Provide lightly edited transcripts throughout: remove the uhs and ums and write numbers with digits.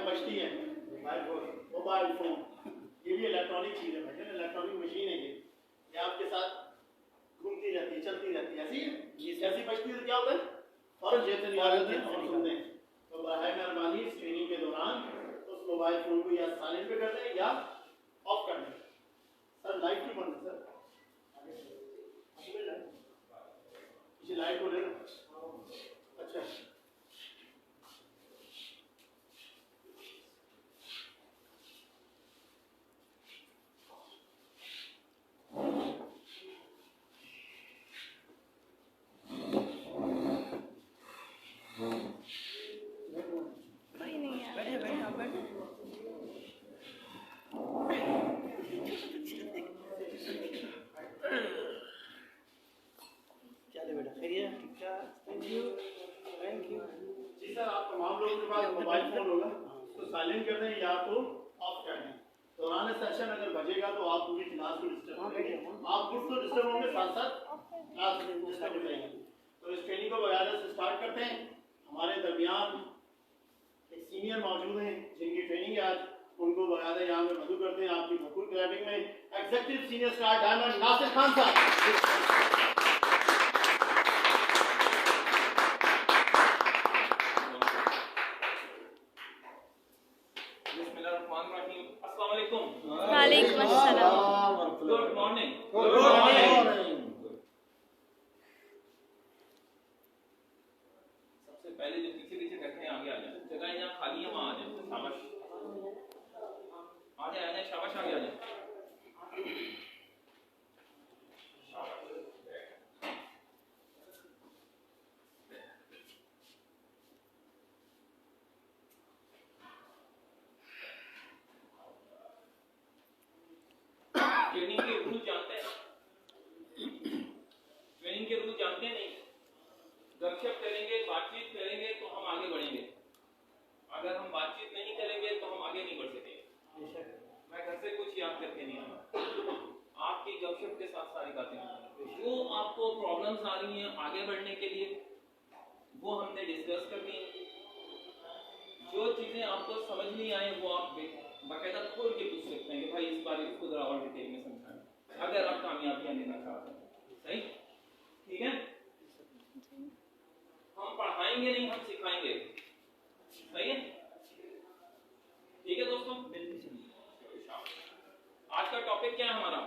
बजती है mobile phone, ये भी इलेक्ट्रॉनिक चीज है भाई, इलेक्ट्रॉनिक मशीन है ये आपके साथ घूमती रहती है, चलती रहती है, ऐसी जैसी बजती है तो क्या होता है फौरन जेब से निकालते हैं और सुनते हैं। तो बराए मेहरबानी स्क्रीनिंग के दौरान उस मोबाइल फोन को या साइलेंट पे कर दें या ऑफ कर दें। सर लाइट क्यों बंद है सर? पीछे लाइट हो रही है। अच्छा जी सर, आप तमाम लोगों के पास मोबाइल फोन होगा तो साइलेंट कर दें या तो ऑफ कर दें। दौरान सेशन अगर बजेगा तो आप पूरी क्लास को डिस्टर्ब करेंगे, आप खुद तो डिस्टर्ब होंगे, साथ साथ क्लास डिस्टर्ब हो जाएंगे। तो इस ट्रेनिंग को बकायदा से स्टार्ट करते हैं। हमारे दरमियान एक सीनियर मौजूद हैं जिनकी ट्रेनिंग है आज, उनको बकायदा यहाँ में मदद करते हैं आपकी भरपूर क्लैपिंग में। Executive senior star diamond Nasir Khan साहब। वालेकुम अस्सलाम। Good morning. सबसे पहले जो पीछे पीछे बैठे हैं आगे आ जाए, जगह जहाँ खाली है वहाँ आ जाए। शाबाश, आ जाए शाबाश, आगे आ जाए। ट्रेनिंग के रूल जानते हैं? ट्रेनिंग के रूल जानते हैं? नहीं। गपशप करेंगे, बातचीत करेंगे तो हम आगे बढ़ेंगे। अगर हम बातचीत नहीं करेंगे तो हम आगे नहीं बढ़ सकेंगे। मैं घर से कुछ याद करके नहीं आया, आपकी गपशप के साथ सारी बातें। जो आपको प्रॉब्लम्स आ रही हैं आगे बढ़ने के लिए वो हमने डिस्कस करनी है। जो चीजें आपको समझ नहीं आए वो आप बाकायदा खोल के पूछ सकते हैं कि भाई इस बारे इसको जरा और डिटेल में समझाएं, अगर आप कामयाबियां लेना चाहते हैं। सही, ठीक है? हम पढ़ाएंगे नहीं, हम सिखाएंगे। सही है? ठीक है दोस्तों, आज का टॉपिक क्या है हमारा?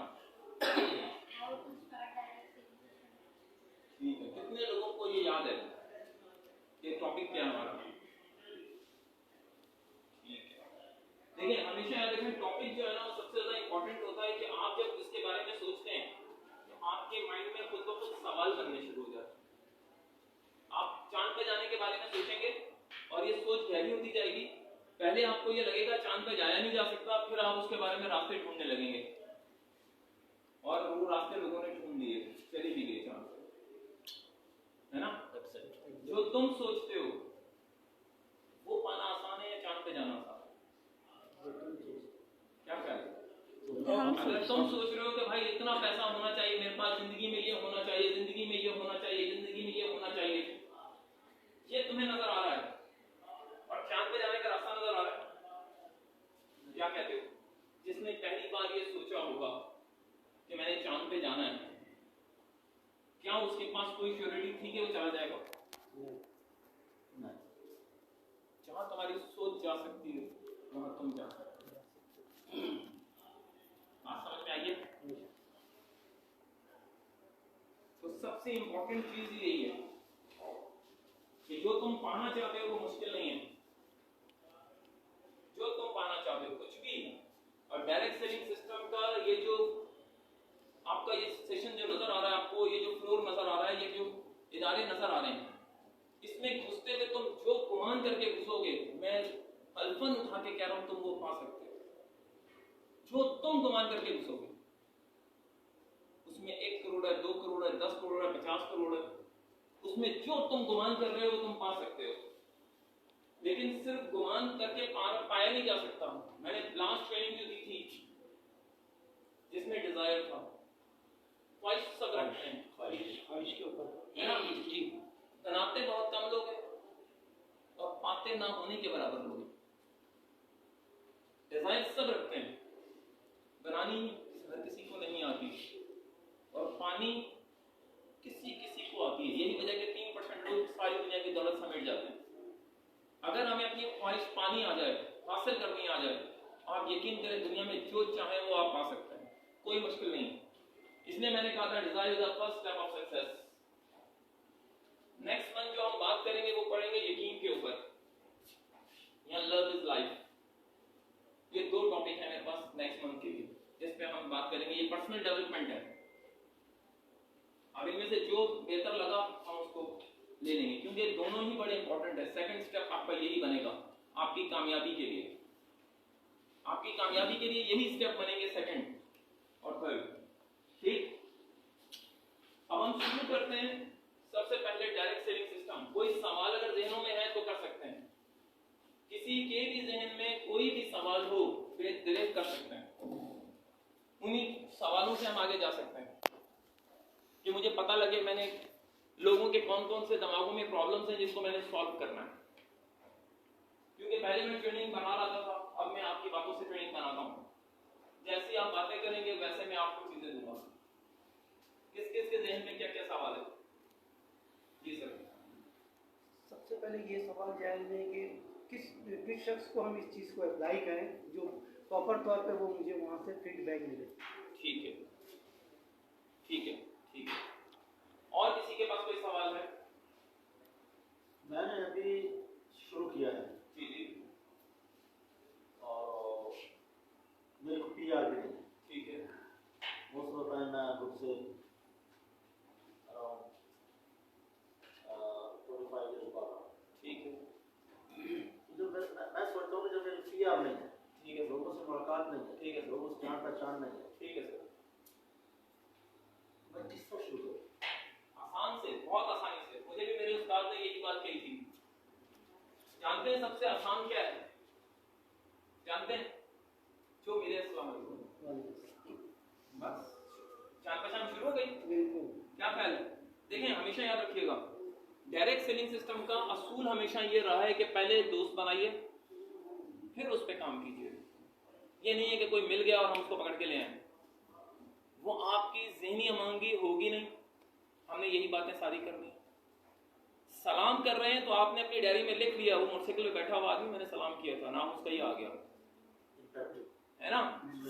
ठीक है, कितने लोगों को ये याद है ये टॉपिक क्या है हमारा? देखिए, हमेशा याद रखें टॉपिक जो है ना वो सबसे ज्यादा इंपॉर्टेंट होता है कि आप जब इसके बारे में सोचते हैं तो आपके माइंड में खुद ब खुद सवाल बनने शुरू हो जाते हैं। आप चांद पे जाने के बारे में सोचेंगे और ये सोच गहरी होती जाएगी। पहले आपको ये लगेगा चांद पे जाया नहीं जा सकता, फिर आप उसके बारे में रास्ते ढूंढने लगेंगे और वो रास्ते लोगों ने ढूंढ लिए, चली भी गई चांद पे, है ना? जो तुम सोचते हो वो पाना आसान है या चांद पे जाना आसान? क्या ख्याल है? अगर तुम सोच रहे हो कि भाई इतना पैसा होना चाहिए मेरे पास, जिंदगी में ये होना चाहिए, जिंदगी में ये होना चाहिए, जिंदगी में ये होना चाहिए, ये तुम्हें नजर आ रहा है और चांद पे जाने का रास्ता नजर आ रहा है, क्या कहते हो? जिसने पहली बार ये सोचा होगा कि मैंने चांद पे जाना है, क्या उसके पास कोई श्योरिटी थी कि वो चला जाएगा? नहीं। जहां तुम्हारी सोच जा सकती है वहां तुम जा सकते हो। बात समझ में आई है? तो सबसे इंपॉर्टेंट चीज यही है कि जो तुम पाना चाहते हो वो मुश्किल नहीं है। जो तुम पाना चाहते हो कुछ भी, और डायरेक्ट सेलिंग सिस्टम का ये जो आपका ये सेशन जो नजर आ रहा है आपको, ये जो फ्लोर नजर आ रहा है, ये जो इदारे नजर आ रहे हैं, इसमें घुसते हुए तुम जो गुमान करके घुसोगे, मैं अल्फन उठा के कह रहा हूं, तुम वो पा सकते हो। जो तुम गुमान करके घुसोगे उसमें 1 करोड़ है, 2 करोड़ है, 10 करोड़ है, 50 करोड़ है, उसमें जो तुम गुमान कर रहे हो वो तुम पा सकते हो। लेकिन सिर्फ गुमान करके पाया नहीं जा सकता। मैंने लास्ट ट्रेनिंग जो दी थी जिसमें डिजायर था, ख्वाहिश सब रखते हैं, ख्वाहिश के ऊपर है ना जी। बनाते बहुत कम लोग हैं और पाते ना होने के बराबर लोग हैं। होती है। यही वजह के 3% लोग सारी दुनिया की दौलत समेट जाते हैं। अगर हमें अपनी ख्वाहिश पानी आ जाए, हासिल करनी आ जाए, आप यकीन करें दुनिया में जो चाहे वो आप पा सकते हैं, कोई मुश्किल नहीं। इसलिए मैंने कहा था desire is the first step of success. Next month जो हम बात करेंगे वो पढ़ेंगे यकीन के ऊपर, या लव इज लाइफ। ये 2 टॉपिक है मेरे पास नेक्स्ट मंथ के लिए जिस पे हम बात करेंगे। ये पर्सनल डेवलपमेंट है। अब इनमें से जो बेहतर लगा हम उसको ले लेंगे, क्योंकि दोनों ही बड़े इंपॉर्टेंट है। सेकंड स्टेप आपका यही बनेगा आपकी कामयाबी के लिए। आपकी कामयाबी के लिए यही स्टेप बनेंगे सेकंड और थर्ड। ठीक, अब हम शुरू करते हैं। सबसे पहले डायरेक्ट सेलिंग सिस्टम। कोई सवाल अगर जहनों में है तो कर सकते हैं। किसी के भी जहन में कोई भी सवाल हो बेदरेक कर सकते हैं। उन्हीं सवालों से हम आगे जा सकते हैं कि मुझे पता लगे मैंने लोगों के कौन कौन से दिमागों में प्रॉब्लम्स हैं जिसको मैंने सॉल्व करना है। क्योंकि पहले मैं ट्रेनिंग बना रहा था, अब मैं आपकी बातों से ट्रेनिंग बनाता हूं। जैसी आप बातें करेंगे वैसे मैं आपको चीजें दूंगा। किस किस के जहन में क्या क्या सवाल है? जी सर। सबसे पहले ये सवाल जायज है कि किस शख्स को हम इस चीज को अप्लाई करें जो प्रॉपर तौर पे वो मुझे वहां से फीडबैक मिले। ठीक है, ठीक है, ठीक है। और किसी के पास कोई सवाल है? मैंने अभी शुरू किया है जी जी, और मेरे को PR भी नहीं है। ठीक है, मोस्ट ऑफ द टाइम मैं खुद से अराउंड 25 ईयर्स पा रहा हूँ। ठीक है, जो मैं सोचता हूँ जब मेरी PR नहीं है, ठीक है, लोगों से मुलाकात नहीं है, ठीक है, लोगों से जान पहचान नहीं है, ठीक है सर। मैं किससे शुरू करूँ? आसान से, बहुत आसानी से। मुझे भी मेरे उस्ताद ने यही बात कही थी। जानते हैं सबसे आसान क्या है? जानते हैं? जो मिले अस्सलाम वालेकुम, बस जान पहचान शुरू हो गई। बिल्कुल। क्या ख्याल है? देखें, हमेशा याद रखिएगा डायरेक्ट सेलिंग सिस्टम का असूल हमेशा ये रहा है कि पहले दोस्त बनाइए फिर उस पर काम कीजिए। ये नहीं है कि कोई मिल गया और हम उसको पकड़ के ले आए, वो आपकी ज़हनी अमांगी होगी नहीं। हमने यही बातें सारी करनी है। सलाम कर रहे हैं तो आपने अपनी डायरी में लिख लिया, वो मोटरसाइकिल पे बैठा हुआ आदमी मैंने सलाम किया था, नाम उसका ही आ गया, है ना।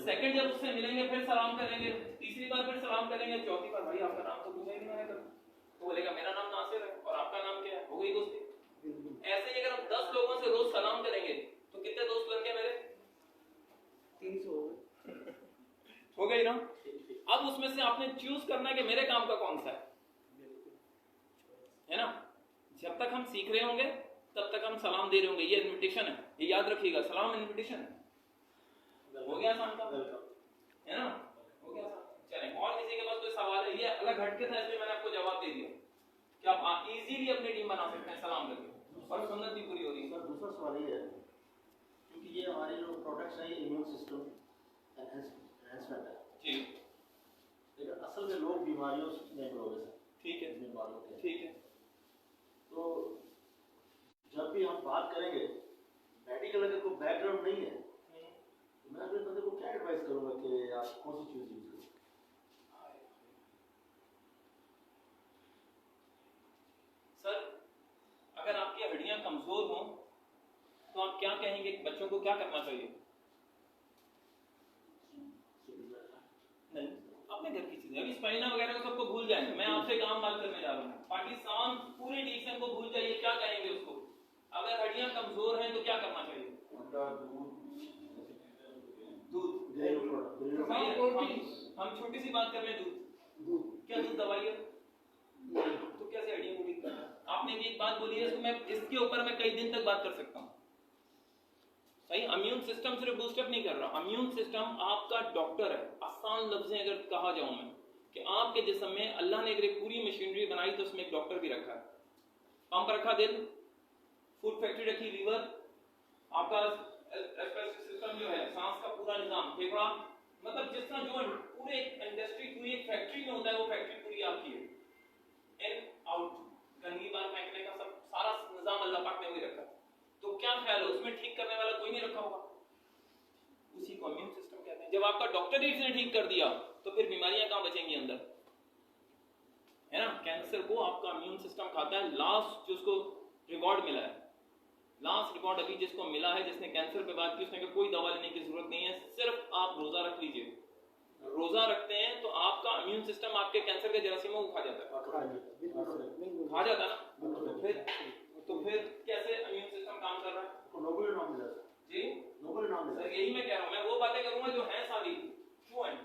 सेकंड जब उससे मिलेंगे फिर सलाम करेंगे, तीसरी बार फिर सलाम करेंगे, चौथी बार भाई आपका नाम तो पूछा ही नहीं मैंने कभी, तो बोलेगा मेरा नाम नासिर है और आपका नाम क्या है, हो गई दोस्ती। ऐसे ही अगर हम 10 लोगों से रोज सलाम करेंगे तो कितने दोस्त बन गए मेरे? 300 हो गई ना। अब उसमें से आपने चूज करना है कि मेरे काम का कौन सा है ना। जब तक हम सीख रहे होंगे तब तक हम सलाम दे रहे होंगे। ये इनविटेशन है, ये याद रखिएगा, सलाम इनविटेशन है। हो गया आसान काम, है ना, हो गया आसान। चलें, और किसी के पास कोई सवाल है? ये अलग हटके था इसलिए मैंने आपको जवाब दे दिया कि आप इजीली अपनी टीम बना सकते हैं सलाम करके और सुन्नत भी पूरी हो रही है। सर दूसरा सवाल ये है, क्योंकि ये हमारे जो प्रोडक्ट्स हैं ये इम्यून सिस्टम एनहेंसमेंट है जी, लेकिन असल में लोग बीमारियों में ग्लोबल है। ठीक है, बीमारियों के, ठीक है। तो जब भी हम बात करेंगे मेडिकल अगर कोई बैकग्राउंड नहीं है तो मैं अपने बंदे को क्या एडवाइस करूंगा कि आप कौन सी चीज यूज करें? सर अगर आपकी हड्डियां कमजोर हों तो आप क्या कहेंगे कि बच्चों को क्या करना चाहिए? नहीं, अपने घर की चीजें, अभी स्पाइना वगैरह को सबको भूल जाएंगे। मैं आपसे एक आम बात करने जा रहा हूँ, पाकिस्तान पूरे डिक्शन को भूल जाइए, क्या कहेंगे उसको? अगर हड्डियां कमजोर हैं तो क्या करना चाहिए? दूध, हम छोटी सी बात कर रहे हैं, दूध। क्या दूध दवाई है? तो कैसे हड्डियों को ठीक करना? आपने भी एक बात बोली है, इसको मैं इसके ऊपर मैं कई दिन तक बात कर सकता हूँ। सही, इम्यून सिस्टम सिर्फ बूस्टअप नहीं कर रहा, इम्यून सिस्टम आपका डॉक्टर है। आसान लफ्ज़ें अगर कहा जाऊं मैं कि आपके जिस्म में अल्लाह ने अगर एक पूरी मशीनरी बनाई तो उसमें एक डॉक्टर भी रखा है। पंप रखा दिल, फूड फैक्ट्री रखी लीवर, आपका रेस्पिरेटरी सिस्टम जो है, सांस का पूरा निजाम, फेफड़ा, मतलब जिस तरह जो पूरे इंडस्ट्री पूरी एक फैक्ट्री में होता है वो फैक्ट्री पूरी आपकी है। इन आउट, गंदगी बाहर फेंकने का सब सारा निजाम अल्लाह पाक ने वही रखा है। तो क्या ख्याल है, उसमें ठीक करने वाला कोई नहीं रखा होगा? उसी को इम्यून सिस्टम कहते हैं। जब आपका डॉक्टर ही इसने ठीक कर दिया तो फिर बीमारियां कहां बचेंगी अंदर, है ना, कैंसर को आपका इम्यून सिस्टम खाता है। लास्ट जिसको रिकॉर्ड मिला है, लास्ट रिकॉर्ड अभी जिसको मिला है, जिसने कैंसर पे बात की, उसने कहा कोई दवा लेने की जरूरत नहीं है, सिर्फ आप रोजा रख लीजिए। रोजा रखते हैं तो आपका इम्यून सिस्टम आपके कैंसर के जरासीमों को खा जाता है, खा जाता है ना। तो फिर कैसे इम्यून सिस्टम काम कर रहा है? नोबेल नाम मिला जी, नोबेल नाम मिला सर यही मैं कह रहा हूँ। मैं वो बातें करूंगा जो हैं सारी ट्रू हैं,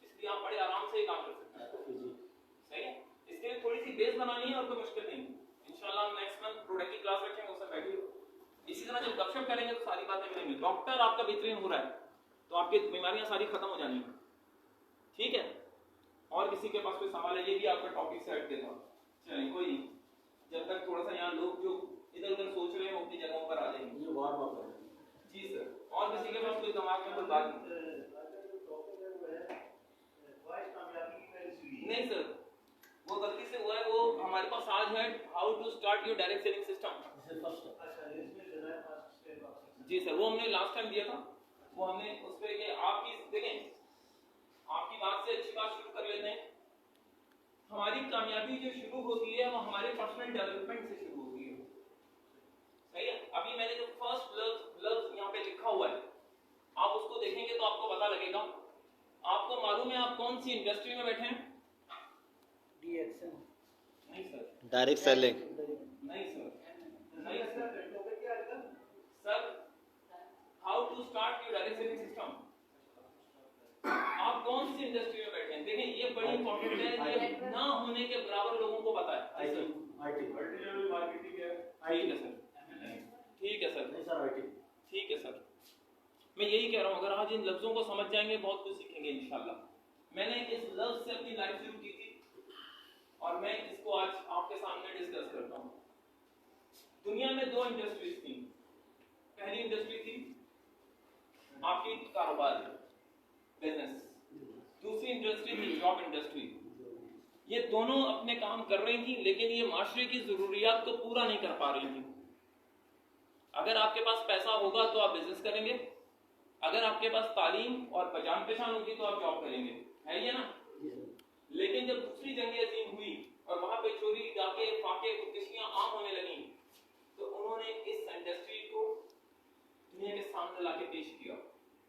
इसलिए आप बड़े आराम से ही काम कर सकते हैं। सही है, इसके लिए थोड़ी सी बेस बनानी है और कोई मुश्किल नहीं। इंशाल्लाह हम नेक्स्ट मंथ प्रोडक्ट की क्लास रखेंगे, उसमें बैठिए। इसी तरह जब गपशप करेंगे तो सारी बातें मिलेंगी। डॉक्टर आपका बेहतरीन हो रहा है तो आपकी बीमारियां सारी खत्म हो जानी है, ठीक है। और किसी के पास कोई सवाल है? ये भी आपका टॉपिक से हट देता हूँ, चलिए कोई नहीं। जब तक थोड़ा सा यहाँ लोग जो इधर उधर सोच रहे हैं अपनी जगहों पर आ जाएंगे। ये वार बात है जी सर, और किसी के पास कोई दिमाग में कोई बात नहीं सर, वो गलती से हुआ है। वो हमारे पास आज है how to start your direct selling system. जी सर, वो हमने लास्ट टाइम दिया था, वो हमने उस पे कि आपकी देखें, आपकी बात से अच्छी बात शुरू कर लेते हैं। हमारी कामयाबी जो शुरू होती है वो हमारे पर्सनल डेवलपमेंट से शुरू होती है, सही है। अभी मैंने जो फर्स्ट लफ्ज यहाँ पे लिखा हुआ है, आप उसको देखेंगे तो आपको पता लगेगा। आपको मालूम है आप कौन सी इंडस्ट्री में बैठे हैं? DXN नहीं सर, डायरेक्ट सेलिंग, नहीं सर, नहीं sir. Sir, how to start your direct selling system. आप कौन सी इंडस्ट्री में बैठे हैं? देखें, ये बड़ी इंपॉर्टेंट है, ये ना होने के बराबर लोगों को पता है। आईटी मल्टी लेवल मार्केटिंग है। ठीक है सर, ठीक है सर, नहीं सर आईटी ठीक है सर। मैं यही कह रहा हूँ, अगर आज इन लफ्जों को समझ जाएंगे बहुत कुछ सीखेंगे इंशाल्लाह। मैंने इस लफ्ज से अपनी लाइफ शुरू की थी और मैं इसको आज आपके सामने डिस्कस करता हूँ। दुनिया में दो इंडस्ट्रीज थी। पहली इंडस्ट्री थी आपकी कारोबार, बिजनेस। दूसरी इंडस्ट्री थी जॉब इंडस्ट्री। ये दोनों अपने काम कर रही थी, लेकिन ये माशरे की जरूरियात को पूरा नहीं कर पा रही थी। अगर आपके पास पैसा होगा तो आप बिजनेस करेंगे, अगर आपके पास तालीम और जान पहचान होगी तो आप जॉब करेंगे, है ये ना। लेकिन जब दूसरी जंग अजीम हुई और वहां पे चोरी, डाके, फाके, खुदकुशियां आम होने लगी, तो उन्होंने इस इंडस्ट्री को दुनिया के सामने लाके पेश किया।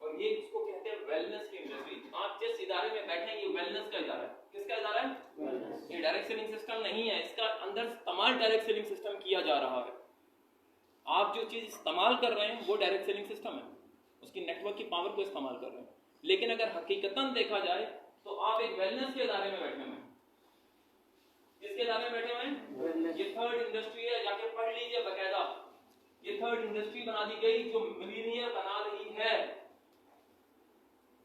और ये इसको कहते हैं वेलनेस की इंडस्ट्री। आप जिस इदारे में बैठे हैं ये वेलनेस का इदारा है। किसका इदारा है? ये डायरेक्ट सेलिंग सिस्टम नहीं है, इसका अंदर इस्तेमाल डायरेक्ट सेलिंग सिस्टम किया जा रहा है। आप जो चीज इस्तेमाल कर रहे हैं वो डायरेक्ट सेलिंग सिस्टम है, उसकी नेटवर्क की पावर को इस्तेमाल कर रहे हैं। लेकिन अगर हकीकतन देखा जाए तो आप एक वेलनेस के इदारे में बैठे हुए हैं। किसके इदारे में बैठे हुए हैं? ये थर्ड इंडस्ट्री है, जाके पढ़ लीजिए बकायदा। ये थर्ड इंडस्ट्री बना दी गई जो मिलीनियर बना रही है,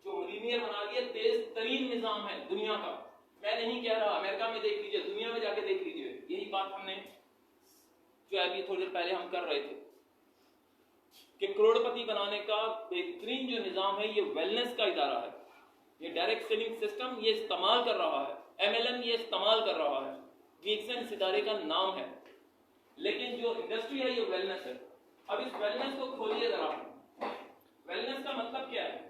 जो मिलीनियर बना रही है। तेज तरीन निजाम है दुनिया का। मैं नहीं कह रहा, अमेरिका में देख लीजिए, दुनिया में जाके देख लीजिए। यही बात हमने जो अभी थोड़ी देर पहले हम कर रहे थे कि करोड़पति बनाने का बेहतरीन जो निजाम है ये वेलनेस का इदारा है। ये डायरेक्ट सेलिंग सिस्टम ये इस्तेमाल कर रहा है, MLM ये इस्तेमाल कर रहा है। DXN इस इदारे का नाम है, लेकिन जो इंडस्ट्री है ये वेलनेस है। अब इस वेलनेस को खोलिए जरा। वेलनेस का मतलब क्या है?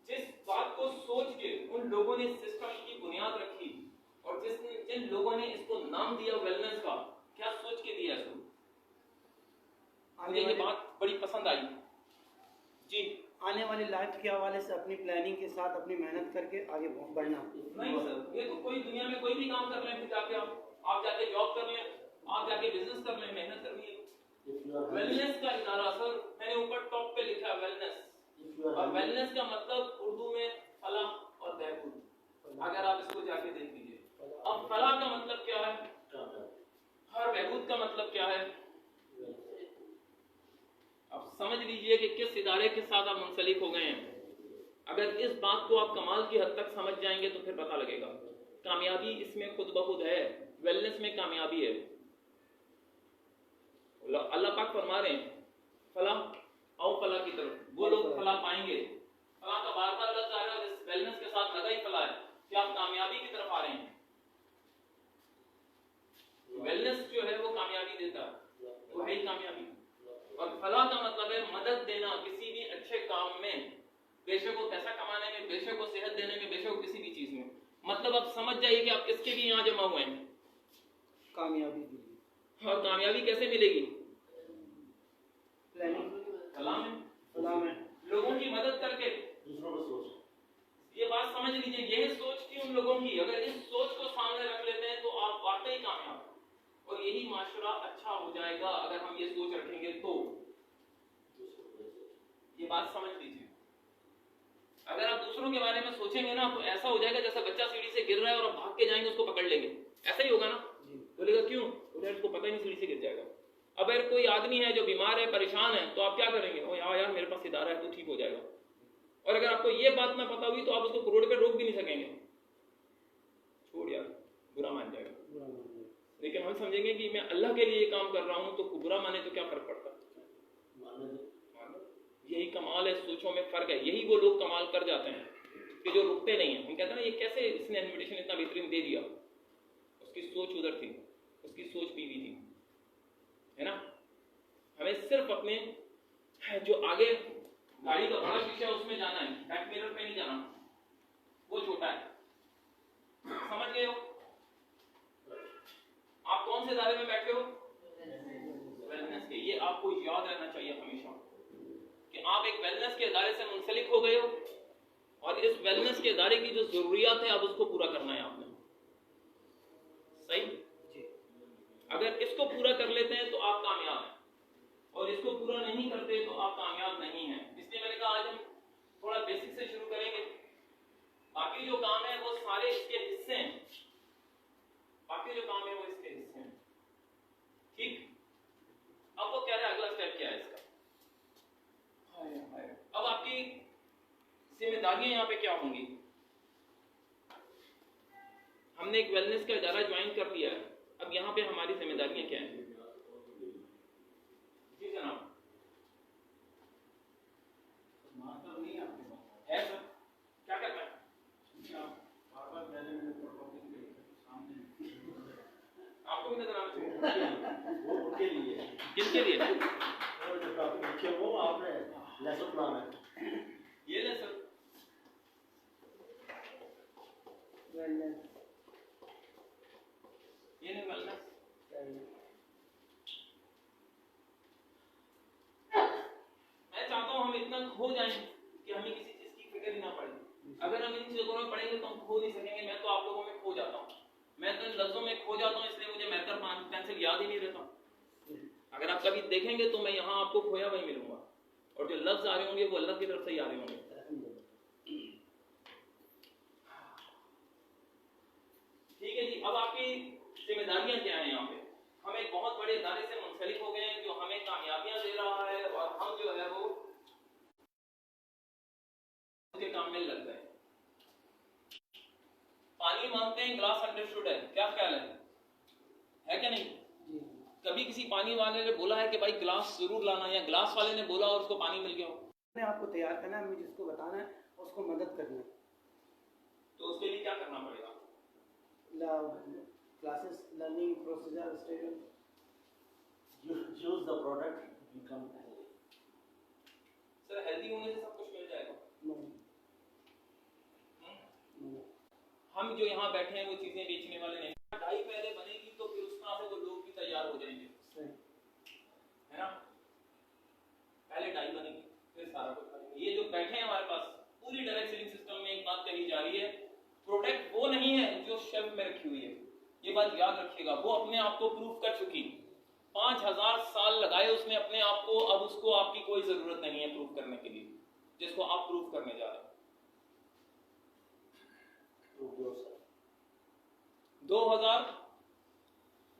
जिस बात को सोच के उन लोगों ने सिस्टम की बुनियाद रखी और जिन लोगों ने इसको नाम दिया वेलनेस का, क्या सोच के दिया इसको? मुझे ये बात बड़ी पसंद आई जी। आने वाली लाइफ के हवाले से अपनी प्लानिंग के साथ अपनी मेहनत करके आगे बढ़ना। नहीं सर, ये तो कोई दुनिया में कोई भी काम कर लें, फिर जाके आप जाके जॉब कर लें, आप जाके बिजनेस कर लें, मेहनत करनी है। वेलनेस का इदारा सर मैंने ऊपर टॉप पे लिखा है वेलनेस। और वेलनेस का मतलब उर्दू में फलाह और बहबूद। अगर आप इसको जाके देख लीजिए, अब फलाह का मतलब क्या है और बहबूद का मतलब क्या है, अब समझ लीजिए कि किस इदारे के साथ आप मुंसलिक हो गए हैं। अगर इस बात को आप कमाल की हद तक समझ जाएंगे तो फिर पता लगेगा कामयाबी इसमें खुद ब खुद है। वेलनेस में कामयाबी है। अल्लाह पाक फरमा रहे हैं फलाह आओ फलाह की तरफ, वो लोग फलाह पाएंगे। फलाह का बार बार लफ्ज आ रहा है, इस वेलनेस के साथ लगा ही फलाह है कि आप कामयाबी की तरफ आ रहे हैं। वेलनेस जो है वो कामयाबी देता है, वो है ही कामयाबी। और फलाह का मतलब है मदद देना किसी भी अच्छे काम में, बेशक वो पैसा कमाने में, बेशक वो सेहत देने में, बेशक किसी भी चीज में। मतलब आप समझ जाइए कि आप किसके लिए यहाँ जमा हुए हैं। कामयाबी के लिए। और कामयाबी कैसे मिलेगी? प्लानिंग कलाम है, सलाम है। लोगों की मदद करके। दूसरों को सोच। ये बात समझ लीजिए, यही सोच थी उन लोगों की। अगर इस सोच को सामने रख लेते हैं तो आप वाकई कामयाब हैं। और यही माशरा अच्छा हो जाएगा अगर हम ये सोच रखेंगे तो। ये बात समझ लीजिए, अगर आप दूसरों के बारे में सोचेंगे ना तो ऐसा हो जाएगा जैसा बच्चा सीढ़ी से गिर रहा है और आप भाग के जाएंगे उसको पकड़ लेंगे, ऐसा ही होगा ना। बोलेगा क्यों? बोले उसको पता ही नहीं, सीढ़ी से गिर जाएगा। अब अगर कोई आदमी है जो बीमार है, परेशान है, तो आप क्या करेंगे? ओ यार मेरे पास इदारा है तो ठीक हो जाएगा। और अगर आपको ये बात ना पता हुई तो आप उसको रोड पे रोक भी नहीं सकेंगे, छोड़ यार बुरा मान जाएगा। लेकिन हम समझेंगे कि मैं अल्लाह के लिए काम कर रहा हूं तो बुरा माने तो क्या फर्क पड़ता। यही कमाल है, सोचों में फर्क है। यही वो लोग कमाल कर जाते हैं कि जो रुकते नहीं है। हम कहते हैं ना ये कैसे इसने इन्विटेशन इतना बेहतरीन दे दिया, उसकी सोच उधर थी, उसकी सोच पीवी थी, है ना। हमें सिर्फ अपने जो आगे गाड़ी का बड़ा शीशा है उसमें जाना है, बैक मिरर पे नहीं जाना, वो छोटा है। समझ गए हो? आप कौन से दायरे में बैठे हो? वेलनेस के। ये आपको याद रहना चाहिए हमेशा कि आप एक वेलनेस के दायरे से मुंसलिक हो गए हो और इस वेलनेस के दायरे की जो जरूरियात है अब उसको पूरा करना है आपने। सही? अगर इसको पूरा कर लेते हैं तो आप कामयाब हैं, और इसको पूरा नहीं करते तो आप कामयाब नहीं हैं। इसलिए मैंने कहा आज हम थोड़ा बेसिक से शुरू करेंगे। बाकी जो काम है वो सारे इसके हिस्से हैं, बाकी जो काम है वो इसके हिस्से हैं। ठीक? अब वो कह रहे हैं अगला स्टेप क्या है इसका। अब आपकी जिम्मेदारियां यहाँ पे क्या होंगी? हमने एक वेलनेस का इदारा ज्वाइन कर लिया है, अब यहाँ पे हमारी जिम्मेदारियां क्या हैं? जी जनाब। है सर, क्या करना है? आपको भी नजर आना चाहिए। वो उनके लिए। किसके लिए? वो जो टॉपिक लिखे वो आपने लेसन प्लान है। ये ले सर। वेलनेस ये नहीं वेलनेस। मैं चाहता हूँ हम इतना खो जाएं कि हमें किसी चीज की फिक्र ही ना पड़े। अगर हम इन चीजों में पढ़ेंगे तो हम खो नहीं सकेंगे। मैं तो आप लोगों में खो जाता हूँ, मैं तो इन लफ्जों में खो जाता हूँ, इसलिए मुझे मैथर पेंसिल याद ही नहीं रहता। अगर आप कभी देखेंगे तो मैं यहाँ आपको खोया वही मिलूंगा, और जो लफ्ज आ रहे होंगे वो अल्लाह की तरफ से ही आ रहे होंगे। ठीक है जी। अब आपकी जिम्मेदारियां क्या हैं यहाँ पे? हम एक बहुत बड़े इदारे से मुंसलिक हो गए हैं जो हमें कामयाबियां दे रहा है, और हम जो है वो के काम में लग गए। पानी मांगते हैं, ग्लास अंडरस्टूड है, क्या ख्याल है क्या नहीं? कभी किसी पानी वाले ने बोला है कि भाई ग्लास जरूर लाना, या ग्लास वाले ने बोला और उसको पानी मिल गया हो? ने आपको तैयार करना है, मुझे जिसको बताना है उसको मदद करना है। तो उसके लिए क्या करना पड़ेगा? Classes, learning procedure, statement, use the product become healthy. Sir healthy होने से सब कुछ मिल जाएगा। हम जो यहाँ बैठे हैं वो चीजें बेचने वाले नहीं। डाई पहले बनेगी तो फिर उस तरह से वो लोग भी तैयार हो जाएंगे, है ना। पहले डाई बनेगी फिर सारा कुछ बनेगा। ये जो बैठे हैं हमारे पास पूरी डायरेक्ट सेलिंग सिस्टम में एक बात कही जा रही है, प्रोडक्ट वो नहीं है जो शेल्फ में रखी हुई है। ये बात याद रखिएगा। वो अपने आप को प्रूव कर चुकी, 5000 साल लगाए उसने अपने आप को, अब उसको आपकी कोई जरूरत नहीं है प्रूव करने के लिए, जिसको आप प्रूव करने जा रहे हैं।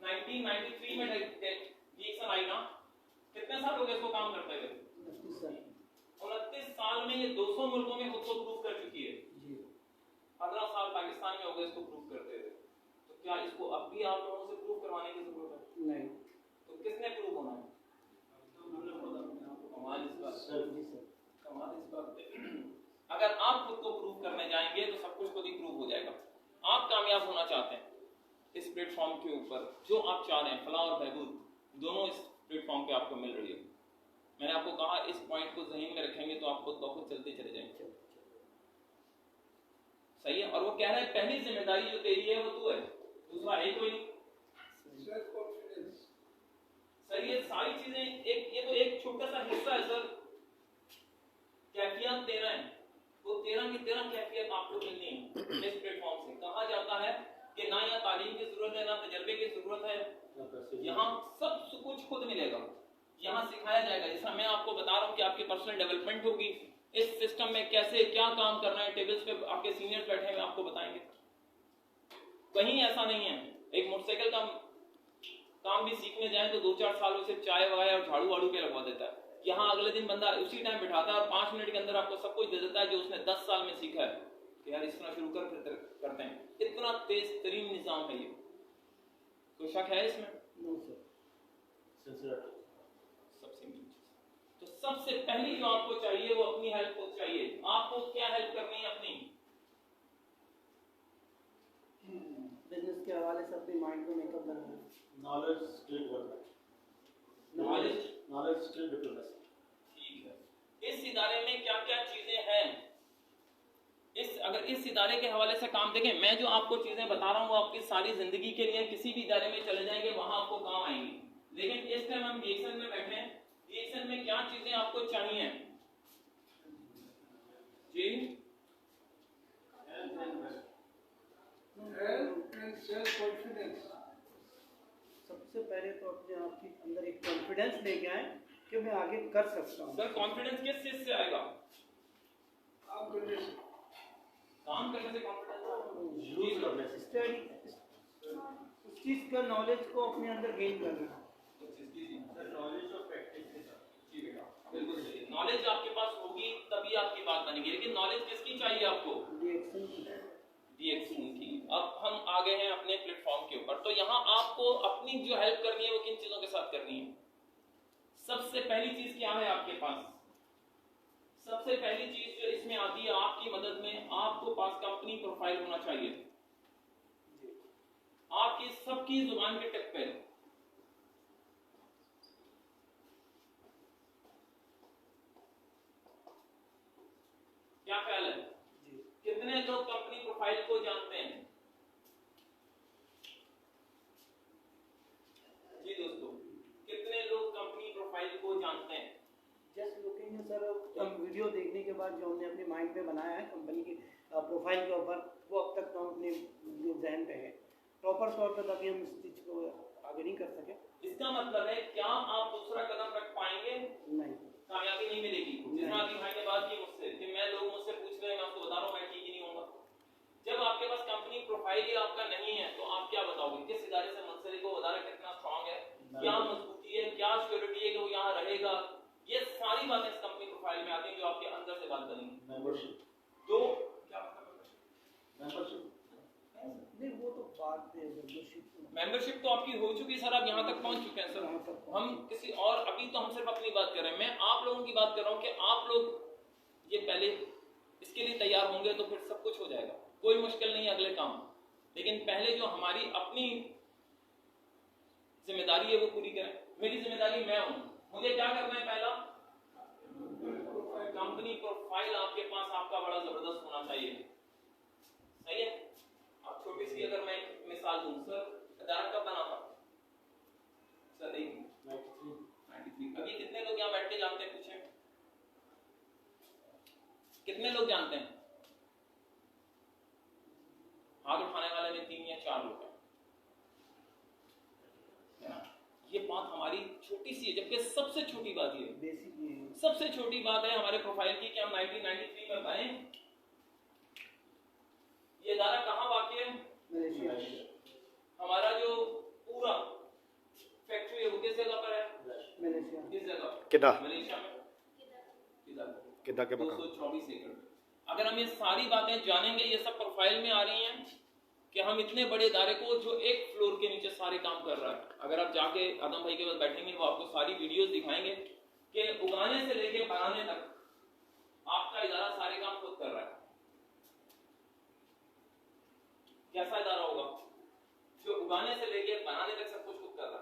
1993 में डिक्सन आई ना, कितने साल हो गए इसको काम करते हुए? 29 साल में ये 200 मुल्कों में खुद को प्रूव कर चुकी है। 15 साल पाकिस्तान में हो गए इसको प्रूव करते हुए। तो क्या इसको अब भी आप लोगों से प्रूव करवाने की जरूरत है? नहीं। तो किसने प्रूव होना है? कमाल इस बात पे। अगर आप खुद को प्रूव करने जाएंगे तो सब कुछ खुद ही प्रूव हो जाएगा। आप कामयाब होना चाहते हैं इस प्लेटफॉर्म के ऊपर, जो आप चाह रहे हैं, फलाह और बहबूद दोनों इस प्लेटफॉर्म पे आपको मिल रही है। मैंने आपको कहा इस पॉइंट को ज़हन में रखेंगे तो आप खुद ब खुद चलते चले जाएंगे। सही है, और वो कह रहा है पहली जिम्मेदारी जो तेरी है वो तू है, दूसरा है कोई नहीं। सर ये सारी चीजें एक, ये तो एक छोटा सा हिस्सा है सर। कैफियत 13 है, वो 13 की 13 कैफियत आपको मिलनी है इस प्लेटफॉर्म से। कहा जाता है कि ना यहाँ तालीम की जरूरत है, ना तजर्बे की जरूरत है, यहाँ सब कुछ खुद मिलेगा, यहाँ सिखाया जाएगा। जैसा मैं आपको बता रहा हूँ कि आपकी पर्सनल डेवलपमेंट होगी, इस सिस्टम में कैसे क्या काम करना है, टेबल्स पे आपके सीनियर्स बैठे हैं आपको बताएंगे। कहीं ऐसा नहीं है, एक मोटरसाइकिल का काम भी सीखने जाए तो 2-4 सालों से चाय वाय और झाड़ू वाड़ू के लगवा देता है, यहाँ अगले दिन बंदा उसी टाइम बिठाता है और 5 मिनट के अंदर आपको सब कुछ दे देता है जो उसने 10 साल में सीखा है कि यार इस तरह शुरू कर फिर करते हैं। इतना तेज तरीन निजाम है ये, कोई शक है इसमें? No sir. सबसे मेन चीज, तो सबसे पहली जो आपको चाहिए वो अपनी हेल्प को चाहिए। आपको क्या हेल्प करनी है अपनी? बिजनेस के हवाले से अपने माइंड को मेकअप करना है। Knowledge skill development, knowledge skill development. ठीक है, इस इदारे में क्या क्या चीजें हैं, अगर इस इदारे के हवाले से काम देखें, मैं जो आपको चीजें बता रहा हूँ वो आपकी सारी जिंदगी के लिए, किसी भी इदारे में चले जाएंगे वहां आपको काम आएंगी। लेकिन इस टाइम हम डीएक्शन में बैठे हैं, डीएक्शन में क्या चीजें आपको चाहिए जी? Self confidence. सबसे पहले तो अपने आप के अंदर एक कॉन्फिडेंस लेके आए कि मैं आगे कर सकता हूँ। सर कॉन्फिडेंस किस चीज से आएगा? काम करने से कॉन्फिडेंस यूज करने से, स्टडी, उस चीज का नॉलेज को अपने अंदर गेन करना। नॉलेज और प्रैक्टिस के साथ। जी बेटा, बिल्कुल सही। नॉलेज आपके पास होगी तभी आपकी बात बनेगी, लेकिन नॉलेज किसकी चाहिए आपको? डीएक्शन की। अब हम आ गए हैं अपने प्लेटफॉर्म के ऊपर, तो यहाँ आपको अपनी जो हेल्प करनी है वो किन चीजों के साथ करनी है? सबसे पहली चीज क्या है आपके पास? सबसे पहली चीज जो इसमें आती है आपकी मदद में, आपको पास कंपनी प्रोफाइल होना चाहिए, आपकी सबकी जुबान के टिप पे। क्या ख्याल है? कितने लोग कंपनी प्रोफाइल को जानते हैं? जी दोस्तों, कितने लोग कंपनी प्रोफाइल को जानते हैं? जस्ट लुकिंग सर, हम वीडियो देखने के बाद जो हमने अपने माइंड पे बनाया है कंपनी की प्रोफाइल के ऊपर, वो अब तक तो अपने जहन पे है। प्रॉपर तौर पर तभी हम इस चीज को आगे नहीं कर सके। इसका मतलब है क्या आप दूसरा कदम रख पाएंगे? नहीं, कामयाबी नहीं मिलेगी। जितना अभी भाई ने बात की मुझसे कि मैं लोग मुझसे पूछ रहे हैं, मैं आपको बता रहा हूँ मैं ठीक ही नहीं होगा। जब आपके पास कंपनी प्रोफाइल ही आपका नहीं है तो आप क्या बताओगे किस इदारे से मुंसलिक हो, इदारा कितना स्ट्रांग है, क्या मजबूती है, क्या सिक्योरिटी है कि वो यहाँ रहेगा, ये सारी बातें इस कंपनी प्रोफाइल में आती हैं जो आपके अंदर से बात करेंगे। मेंबरशिप, तो क्या मेंबरशिप नहीं वो तो बात है। मेंबरशिप तो आपकी हो चुकी है सर, आप यहाँ तक पहुँच चुके हैं सर। हम किसी और, अभी तो हम सिर्फ अपनी बात कर रहे हैं, मैं आप लोगों की बात कर रहा हूँ कि आप लोग ये पहले इसके लिए तैयार होंगे तो फिर सब कुछ हो जाएगा, कोई मुश्किल नहीं है अगले काम। लेकिन पहले जो हमारी अपनी जिम्मेदारी है वो पूरी करें। मेरी जिम्मेदारी मैं हूँ, मुझे क्या करना है? पहला कंपनी प्रोफाइल आपके पास आपका बड़ा जबरदस्त होना चाहिए, सही है? अब छोटी सी अगर मैं मिसाल दूं, सर इदारा कब बना था? सर 93। अभी कितने लोग यहाँ बैठ के जानते हैं? पूछें कितने लोग जानते हैं? हाथ उठाने वाले में 3 या 4 लोग हैं। ये बात हमारी छोटी सी है, जबकि सबसे छोटी बात ये बेसिक ये है। सबसे छोटी बात है हमारे प्रोफाइल की कि हम 1993 में बनाए। ये इदारा कहाँ वाक़ई है? मलेशिया। हमारा जो पूरा फैक्ट्री है वो किस जगह पर है? मलेशिया। किस जगह? किदा मलेशिया में। किदा के मकान। 224 एकड़। अगर हम ये सारी बातें जानेंगे, ये सब प्रोफाइल में आ रही हैं कि हम इतने बड़े इदारे को जो एक फ्लोर के नीचे सारे काम कर रहा है, अगर आप जाके आदम भाई के पास बैठेंगे वो आपको सारी वीडियोस दिखाएंगे कि उगाने से लेके बनाने तक आपका इदारा सारे काम खुद कर रहा है। कैसा इदारा होगा जो उगाने से लेके बनाने तक सब कुछ खुद कर रहा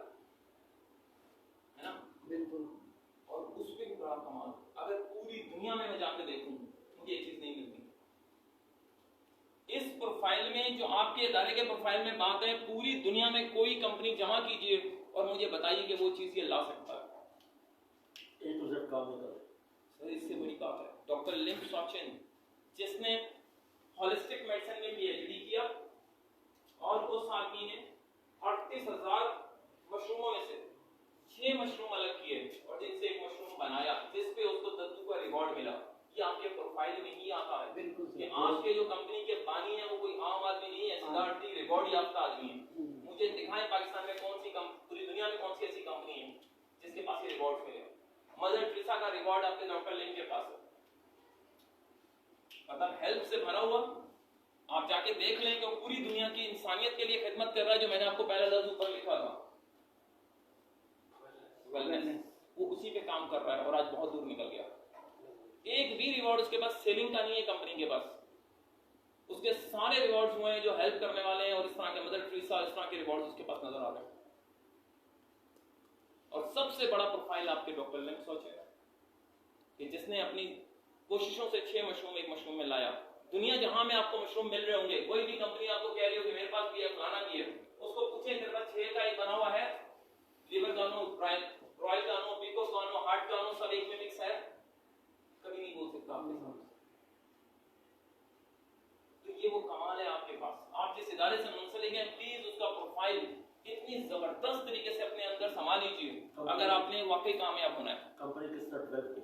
है ना? बिल्कुल। और उस पे भी बड़ा कमाल, अगर पूरी दुनिया में मैं जाके देखूं मुझे ये चीज नहीं मिलती। प्रोफाइल में, जो आपके इदारे के प्रोफाइल में बात है, पूरी दुनिया में कोई कंपनी जमा कीजिए और मुझे बताइए कि वो चीज़ ये ला सकता है। A to Z काम होता है। सर इससे बड़ी बात है, डॉक्टर लिम सॉचिन जिसने होलिस्टिक मेडिसिन में PhD किया और उस आदमी ने 38,000 मशरूमों में से 6 मशरूम अलग किए और जिनसे एक मशरूम बनाया जिस पे उसको दद्दू का रिवॉर्ड मिला। ये आपके प्रोफाइल में ही आता है बिल्कुल कि आपके जो कंपनी के बानी है वो कोई आम आदमी नहीं है, सिद्धार्थी रिवॉर्ड याफ्ता आदमी है। मुझे दिखाएं पाकिस्तान में कौन सी पूरी दुनिया में कौन सी ऐसी कंपनी है जिसके पास ये रिवॉर्ड मिले। मदर टेरेसा का रिवॉर्ड आपके डॉक्टर लिम के पास है, मतलब हेल्प से भरा हुआ। आप जाके देख लें कि वो पूरी दुनिया की इंसानियत के लिए खिदमत कर रहा है, जो मैंने आपको पहला लफ्ज ऊपर लिखा था वेलनेस, वो उसी पे काम कर रहा है और आज बहुत दूर निकल गया। एक भी रिवॉर्ड उसके पास सेलिंग का नहीं है कंपनी के पास, उसके सारे रिवॉर्ड्स हुए हैं जो हेल्प करने वाले हैं और इस तरह के मदर टेरेसा इस तरह के रिवॉर्ड्स उसके पास नजर आ रहे हैं। और सबसे बड़ा प्रोफाइल आपके डॉक्टर लिम सॉचिन है कि जिसने अपनी कोशिशों से 6 मशरूम एक मशरूम में लाया। दुनिया जहां में आपको मशरूम मिल रहे होंगे, कोई भी कंपनी आपको कह रही हो कि मेरे पास भी है फलाना भी है, उसको पूछे तेरे पास 6 का एक बना हुआ है, लिवर गानो, रॉयल गानो, पिको गानो, हार्ट गानो सब एक में मिक्स है, कभी नहीं बोल सकता आपके सामने। तो ये वो कमाल है आपके पास। आप जिस इदारे से मुंसलिक हैं प्लीज उसका प्रोफाइल इतनी जबरदस्त तरीके से अपने अंदर संभाल लीजिए अगर आपने वाकई कामयाब होना है। कंपनी किस तरह डेवलप की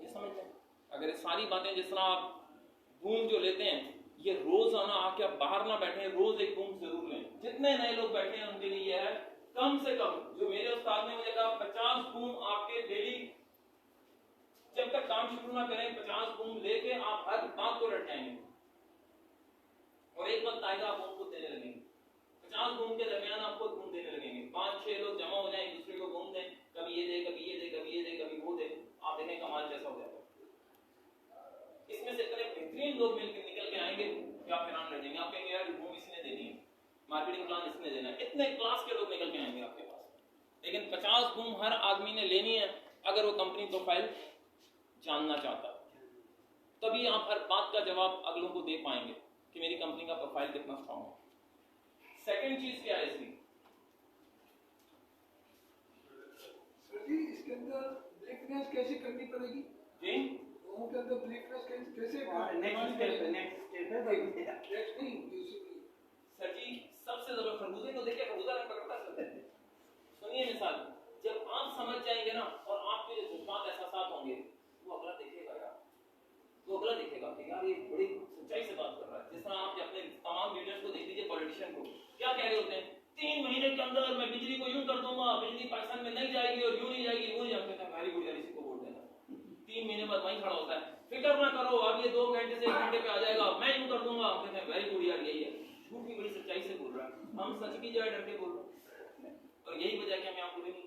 ये समझ लें, अगर ये सारी बातें जिस तरह आप बूम जो लेते हैं, ये रोजाना आके आप बाहर ना बैठे, रोज एक बूम जरूर लें। जितने नए लोग बैठे हैं उनके लिए यह है कम से कम, जो मेरे उस्ताद ने मुझे कहा 50 बूम आपके डेली, जब तक काम शुरू ना करें 50 बूम लेके आप हर बात को रटाएंगे और एक वक्त आएगा आप बूम को देने लगेंगे। 50 बूम के दरमियान आपको बूम देने लगेंगे, 5-6 लोग जमा हो जाए एक दूसरे को बूम दें, कभी ये दे कभी ये दे कभी ये दे कभी वो दे, आप देखें कमाल जैसा हो जाएगा। इसमें से इतने बेहतरीन लोग मिलकर निकल के आएंगे कि आप हैरान रह जाएंगे। आप कहेंगे यार बूम इसने देनी है, मार्केटिंग प्लान इसने देना है, इतने क्लास के लोग निकल के आएंगे आपके पास। लेकिन 50 बूम हर आदमी ने लेनी है अगर वो कंपनी प्रोफाइल जानना चाहता, तभी आप हर बात का जवाब अगलों को दे पाएंगे कि मेरी कंपनी का प्रोफाइल कितना स्ट्रांग है। सेकंड चीज क्या है इसकी, सर जी इसके अंदर ब्रेकफास्ट कैसे करनी पड़ेगी जी? लोगों के अंदर ब्रेकफास्ट कैसे नेक्स्ट स्टेप है नेक्स्ट नहीं बेसिकली सर जी सबसे ज्यादा खरबूजे को देखिए, खरबूजा रंग पकड़ता है। सुनिए मिसाल, जब आप समझ जाएंगे ना और आपके जो जज्बात एहसास होंगे, वो अगला देखेगा यार, वो अगला देखेगा कि यार ये बड़ी सच्चाई से बात कर रहा है। जिस तरह आप अपने तमाम लीडर्स को देख लीजिए, पॉलिटिशियन को क्या कह रहे होते हैं, 3 महीने के अंदर मैं बिजली को यूं कर दूंगा, बिजली पाकिस्तान में नहीं जाएगी और यूं नहीं जाएगी, वो नहीं जाते, वेरी गुड यार इसी को वोट देना। 3 महीने बाद वहीं खड़ा होता है, फिक्र ना करो अब ये 2 घंटे से 1 घंटे पे आ जाएगा, मैं यूं कर दूंगा, कहते हैं वेरी गुड यार यही है। झूठ भी बड़ी सच्चाई से बोल रहा है, हम सच की जगह डर के बोल रहे हैं और यही वजह कि हमें आप बुरे नहीं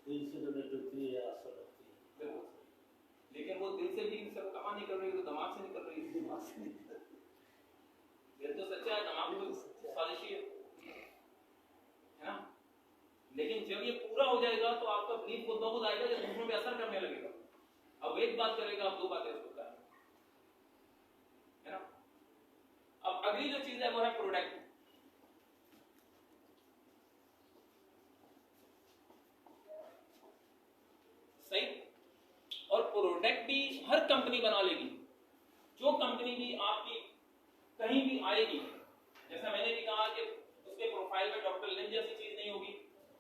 दिल से जो निकलती है असर होती है। लेकिन वो दिल से भी सब कहाँ निकल रही है, तो दिमाग से निकल रही है। दिल तो सच्चा है, दिमाग तो साजिशी है ना। लेकिन जब ये पूरा हो जाएगा तो आपका बिलीफ खुद ब खुद आएगा, जो दूसरों पे असर करने लगेगा। अब एक बात करेगा, आप 2 बातें उसको करेंगे, है ना। अब अगली जो चीज है वो है प्रोडक्ट। सही, और प्रोडक्ट भी हर कंपनी बना लेगी। जो कंपनी भी आपकी कहीं भी आएगी, जैसा मैंने भी कहा कि उसके प्रोफाइल में डॉक्टर लिम जैसी चीज नहीं होगी,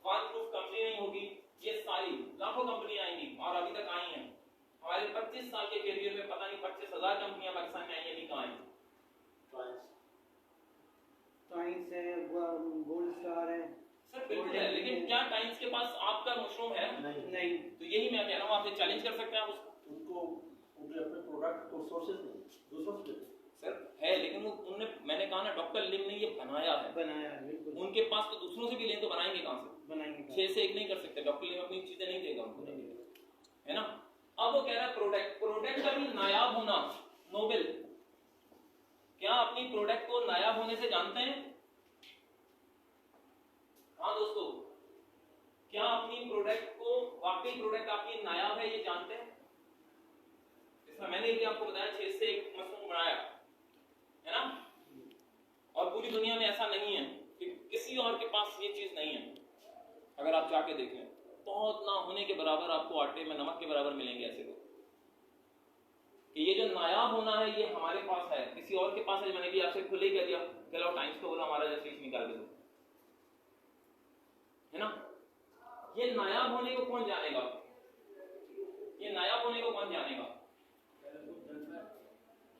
वन प्रूफ कंपनी नहीं होगी, ये सारी लाखों कंपनी आएंगी और अभी तक आई हैं। हमारे 25 साल के करियर में पता नहीं 25,000 कंपनियां पाकिस्तान में आई हैं, अभी कहाँ हैं? टाइम्स है, गोल्ड स्टार है। सर बिल्कुल है, लेकिन क्या टाइम्स के पास आपका मशरूम है? नहीं। तो यही मैं कह रहा हूँ, आपसे चैलेंज कर सकते हैं आप उसको। उनको उनके अपने प्रोडक्ट और सोर्सेज नहीं, दूसरों से लेते सर है, लेकिन वो उन्होंने, मैंने कहा ना डॉक्टर लिम ने ये बनाया है, बिल्कुल। उनके पास तो दूसरों से भी लें तो बनाएंगे कहाँ से? बनाएंगे 6 से 1 नहीं कर सकते, डॉक्टर लिम अपनी चीजें नहीं देगा उनको, है ना। अब वो कह रहा है प्रोडक्ट, प्रोडक्ट का भी नायाब होना नोबेल। क्या अपनी प्रोडक्ट को नायाब होने से जानते हैं? हाँ दोस्तों, क्या अपनी प्रोडक्ट को, वाकई प्रोडक्ट आपकी नायाब है ये जानते हैं? इसमें मैंने भी आपको बताया 6 से 1 मशरूम बनाया, है ना? और पूरी दुनिया में ऐसा नहीं है कि किसी और के पास ये चीज नहीं है। अगर आप जाके देख लें, बहुत ना होने के बराबर आपको आटे में नमक के बराबर मिलेंगे ऐसे लोग। कि ये जो नायाब होना है ये हमारे पास है, किसी और के पास है। मैंने भी आपसे खुले ही कह दिया, चलो टाइम्स को बोला हमारा जैसे निकाल के दो, है ना? ये नायाब होने को कौन जानेगा? ये नायाब होने को कौन जानेगा?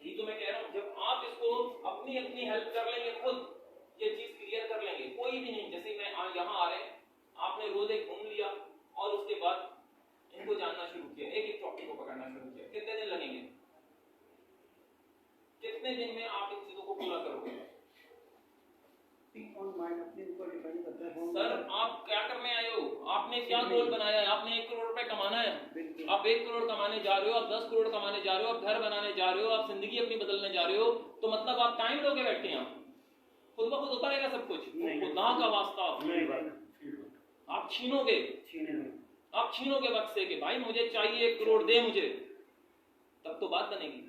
यही तो मैं कह रहा हूं, जब आप इसको अपनी अपनी हेल्प कर लेंगे, खुद ये चीज क्लियर कर लेंगे, कोई भी नहीं। जैसे मैं यहाँ आ रहे हैं, आपने रोज एक घूम लिया और उसके बाद इनको जानना शुरू किया, एक एक टॉपिक को पकड़ना शुरू किया, कितने दिन लगेंगे? कितने दिन में आप इन चीजों को पूरा करोगे? अपने ऊपर डिपेंड करता है। सर आप क्या करने आए हो? आपने क्या गोल बनाया है? आपने 1 करोड़ रुपए कमाना है। आप 1 करोड़ कमाने जा रहे हो, आप 10 करोड़ कमाने जा रहे हो, आप घर बनाने जा रहे हो, आप जिंदगी अपनी बदलने जा रहे हो, तो मतलब आप टाइम लोगे बैठे हैं? खुद ब खुद होता रहेगा सब कुछ? खुदा का वास्ता आप छीनोगे, आप छीनोगे वक्त से कि भाई मुझे चाहिए 1 करोड़ दे मुझे, तब तो बात बनेगी।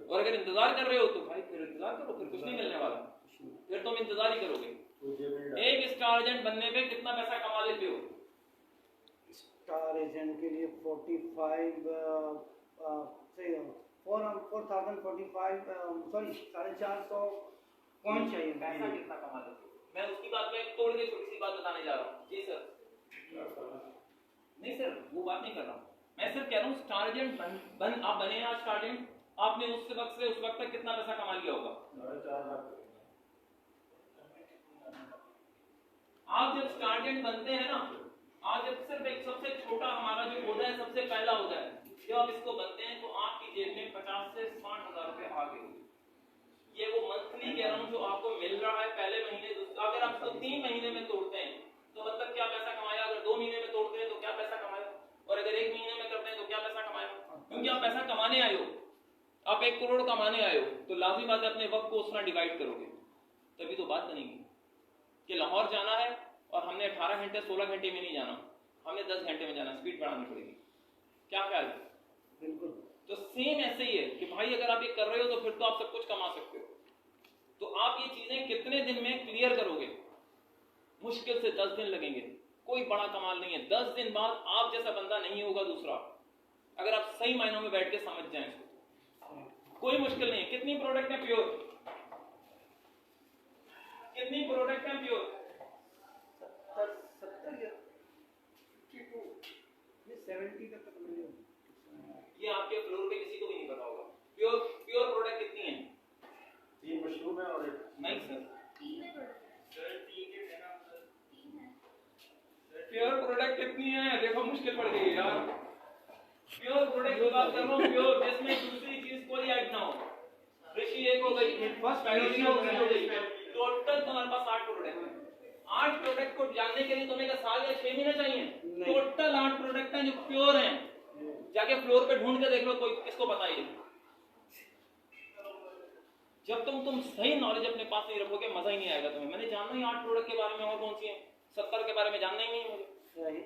और अगर इंतजार कर रहे हो तो भाई फिर इंतजार करो, फिर कुछ नहीं मिलने वाला, फिर तुम इंतजार ही करोगे। एक स्टार एजेंट बनने पे कितना पैसा कमा लेते हो? स्टार एजेंट के लिए 45 से 4045 सॉरी 450 कौन चाहिए? पैसा कितना कमा लेते हो? मैं उसकी बात में तोड़ के छोटी सी बात बताने जा रहा हूँ। जी सर। नहीं सर, वो बात नहीं कर रहा हूँ मैं, सिर्फ कह रहा हूँ स्टार एजेंट आप बने हैं आज स्टार एजेंट, आपने उस वक्त से उस वक्त तक कितना पैसा कमा लिया होगा? आप जब स्टार एजेंट बनते हैं ना, आज जब सिर्फ एक सबसे छोटा हमारा जो ओहदा है, सबसे पहला ओहदा है, जब आप इसको बनते हैं तो आपकी जेब में 50 से 60 हजार रुपए आ गए। ये वो मंथली कह रहा हूँ जो आपको मिल रहा है पहले महीने। अगर आप इसको 3 महीने में तोड़ते हैं तो मतलब क्या पैसा कमाया? अगर 2 महीने में तोड़ते हैं तो क्या पैसा कमाया? और अगर 1 महीने में करते हैं तो क्या पैसा कमाया? क्योंकि आप पैसा कमाने आए हो, आप 1 करोड़ कमाने आए हो, तो लाजिम बात है अपने वक्त को उतना डिवाइड करोगे, तभी तो बात बनेगी। कि लाहौर जाना है और हमने 18 घंटे 16 घंटे में नहीं जाना, हमने 10 घंटे में जाना, स्पीड बढ़ानी पड़ेगी। क्या ख्याल है? बिल्कुल। तो सेम ऐसे ही है कि भाई अगर आप ये कर रहे हो तो फिर तो आप सब कुछ कमा सकते हो। तो आप ये चीजें कितने दिन में क्लियर करोगे? मुश्किल से 10 दिन लगेंगे, कोई बड़ा कमाल नहीं है। 10 दिन बाद आप जैसा बंदा नहीं होगा दूसरा, अगर आप सही मायनों में बैठ के समझ जाएं इसको। कोई मुश्किल नहीं है। कितनी प्रोडक्ट है प्योर? कितनी प्रोडक्ट है प्योर? 70 या 52 ये 70 तक मिले। ये आपके फ्लोर पे किसी को भी नहीं पता होगा। प्योर प्योर प्रोडक्ट कितनी है? 3 मशरूम है और 1 नहीं सर, 3 है प्रोडक्ट। प्योर प्रोडक्ट कितनी है? देखो मुश्किल पड़ गई यार। प्योर प्रोडक्ट की बात कर रहा हूँ, प्योर जिसमें दूसरी चीज कोई ऐड ना हो। ऋषि एक हो गई, फर्स्ट पैरोडी हो गई, टोटल तुम्हारे पास 8 प्रोडक्ट है। 8 प्रोडक्ट को जानने के लिए तुम्हें 1 साल या 6 महीने चाहिए? टोटल 8 प्रोडक्ट हैं जो प्योर हैं। जाके फ्लोर पे ढूंढ के देख लो, कोई किसको बताइए। जब तुम सही नॉलेज अपने पास नहीं रखोगे मजा ही नहीं आएगा तुम्हें। मैंने जानना ही 8 प्रोडक्ट के बारे में, और कौन सी है? 70 के बारे में जानना ही नहीं है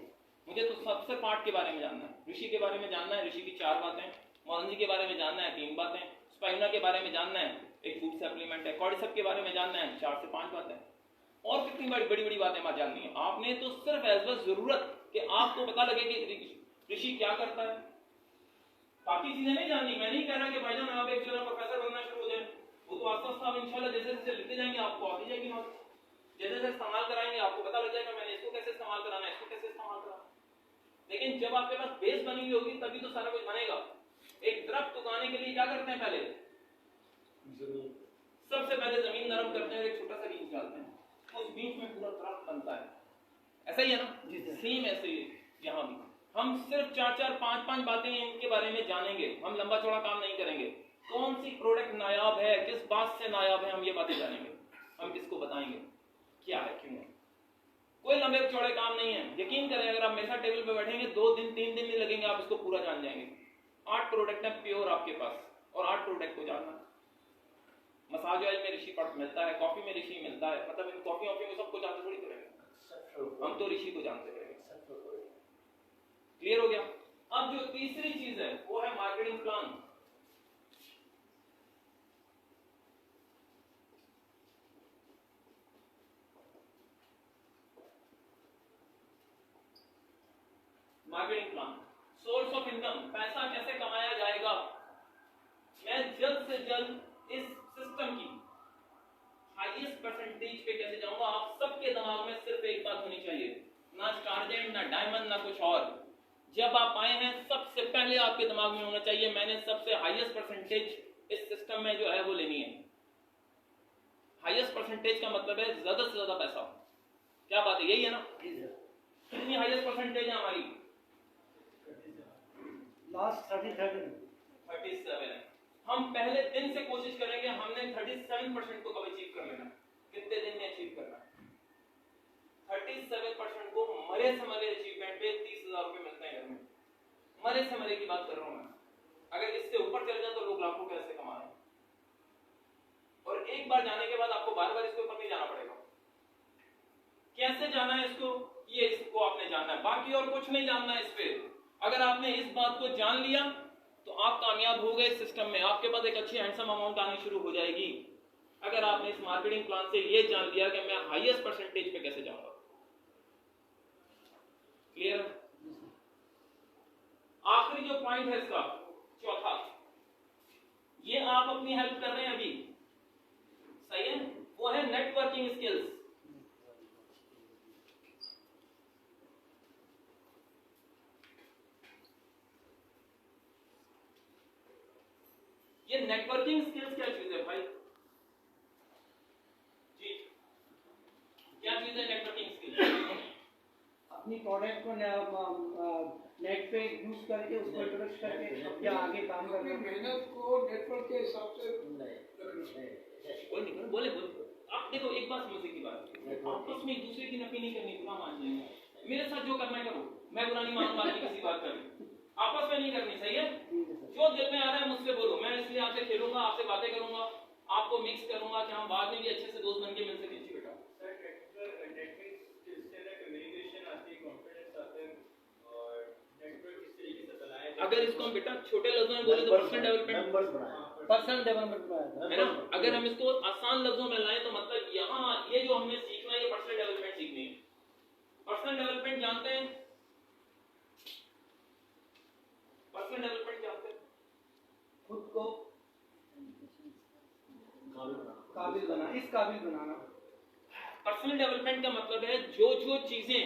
मुझे तो सबसे पार्ट के बारे में जानना है। ऋषि के बारे में जानना है, ऋषि की 4 बातें। मोरंजी के बारे में जानना है, 3 बातें। स्पाइरुलिना के बारे में जानना है, एक फूड सप्लीमेंट है। कॉर्डिसेप्स के बारे में जानना है, 4 से 5 बातें। और कितनी बड़ी बड़ी बातें मत जाननी है आपने। तो सिर्फ एज बस जरूरत कि आपको पता लगे कि ऋषि क्या करता है, बाकी चीजें नहीं जाननी। मैं नहीं कह रहा कि भाईजान आप एक जगह प्रोफेसर बनना शुरू हो जाए, वो तो आस्ता इंशाल्लाह जैसे जैसे लिखते जाएंगे आपको आती जाएगी नॉलेज। जैसे जैसे इस्तेमाल कराएंगे आपको पता लग जाएगा मैंने इसको कैसे इस्तेमाल कराना है, इसको कैसे इस्तेमाल कराना। लेकिन जब आपके पास बेस बनी हुई होगी तभी तो सारा कुछ बनेगा। एक दरख्त उगाने के लिए क्या करते हैं? पहले सबसे पहले जमीन नरम करते हैं और एक छोटा सा बीज डालते हैं, उस बीज में पूरा दरख्त बनता है। ऐसा ही है ना? सेम ऐसे ही यहाँ भी हम सिर्फ 4-4, 5-5 बातें इनके बारे में जानेंगे। हम लंबा चौड़ा काम नहीं करेंगे। कौन सी प्रोडक्ट नायाब है, किस बात से नायाब है, हम ये बातें जानेंगे। हम किसको बताएंगे क्या है, क्यों है। कोई लंबे चौड़े काम नहीं है। यकीन करें अगर आप मेरे साथ टेबल पे बैठेंगे 2 दिन 3 दिन नहीं लगेंगे, आप इसको पूरा जान जाएंगे। 8 प्रोडक्ट है प्योर आपके पास और 8 प्रोडक्ट को जानना। मसाज ऑयल में ऋषि पट मिलता है, कॉफी में ऋषि मिलता है। मतलब इन कॉफी में सबको जानते थोड़ी करेंगे, हम तो ऋषि को जानते रहेंगे। क्लियर हो गया? अब जो तीसरी चीज है वो है marketing plan. Marketing plan, source of income, पैसा कैसे कमाया जाएगा। मैं जल्द से जल्द इस सिस्टम की हाईएस्ट परसेंटेज पे कैसे जाऊंगा। आप सबके दिमाग में सिर्फ एक बात होनी चाहिए, ना स्टारजेंट, ना डायमंड, ना कुछ और। जब आप आए हैं सबसे पहले आपके दिमाग में होना चाहिए मैंने सबसे हाईएस्ट परसेंटेज इस सिस्टम में जो है वो लेनी है। हाईएस्ट परसेंटेज का मतलब है ज्यादा से ज्यादा पैसा। क्या बात है, यही है ना? कितनी हाईएस्ट परसेंटेज है हमारी? लास्ट 37 है। हम पहले दिन से कोशिश करेंगे हमने 37% को कब अचीव कर लेना। कितने दिन में अचीव करना? 37% को मरे से मरे अचीवमेंट पे 30,000 रुपए मिलते हैं घर में। मरे से मरे की बात कर रहा हूं मैं। अगर इससे ऊपर चले जाए तो लोग लाखों कैसे कमा रहे हैं। और एक बार जाने के बाद आपको बार बार इसके ऊपर नहीं जाना पड़ेगा। कैसे जाना है इसको, ये इसको आपने जानना है, बाकी और कुछ नहीं जानना है इस पे। अगर आपने इस बात को जान लिया तो आप कामयाब हो गए सिस्टम में। आपके पास एक अच्छी हैंडसम अमाउंट आनी शुरू हो जाएगी अगर आपने इस मार्केटिंग प्लान से ये जान लिया कि मैं हाईएस्ट परसेंटेज पे कैसे जाऊंगा। क्लियर? आखिरी जो पॉइंट है इसका चौथा, ये आप अपनी हेल्प कर रहे हैं अभी, सही है, वो है नेटवर्किंग स्किल्स। ये नेटवर्किंग स्किल्स क्या चीज है भाई जी? क्या चीज है नेटवर्किंग स्किल्स? अपनी प्रोडक्ट को नेट पे यूज करके उसको इंट्रोड्यूस करके या आगे काम अपनी करना। मेहनत को नेटवर्क के हिसाब से बोले आप देखो, एक बात समझने की बात, आपस में एक दूसरे की नफी नहीं करनी, बुरा मान जाएंगे। मेरे साथ जो करना है करो, मैं बुरा नहीं मानूंगा कि किसी बात करें, आपस में नहीं करनी, सही है? जो दिल में आ रहा है मुझसे बोलो, मैं इसलिए आपसे खेलूंगा, आपसे बातें करूंगा, आपको मिक्स करूंगा कि हम बाद में भी अच्छे से दोस्त बन के मिल सकें। जी बेटा, अगर इसको हम बेटा छोटे लफ्जों में बोले तो पर्सनल डेवलपमेंट है ना। अगर हम इसको आसान लफ्जों में लाएं तो मतलब यहाँ ये जो हमने सीखना है ये पर्सनल डेवलपमेंट सीखनी है। पर्सनल डेवलपमेंट जानते हैं? पर्सनल डेवलपमेंट जानते हैं? खुद को काबिल बनाना। पर्सनल डेवलपमेंट का मतलब है जो जो चीजें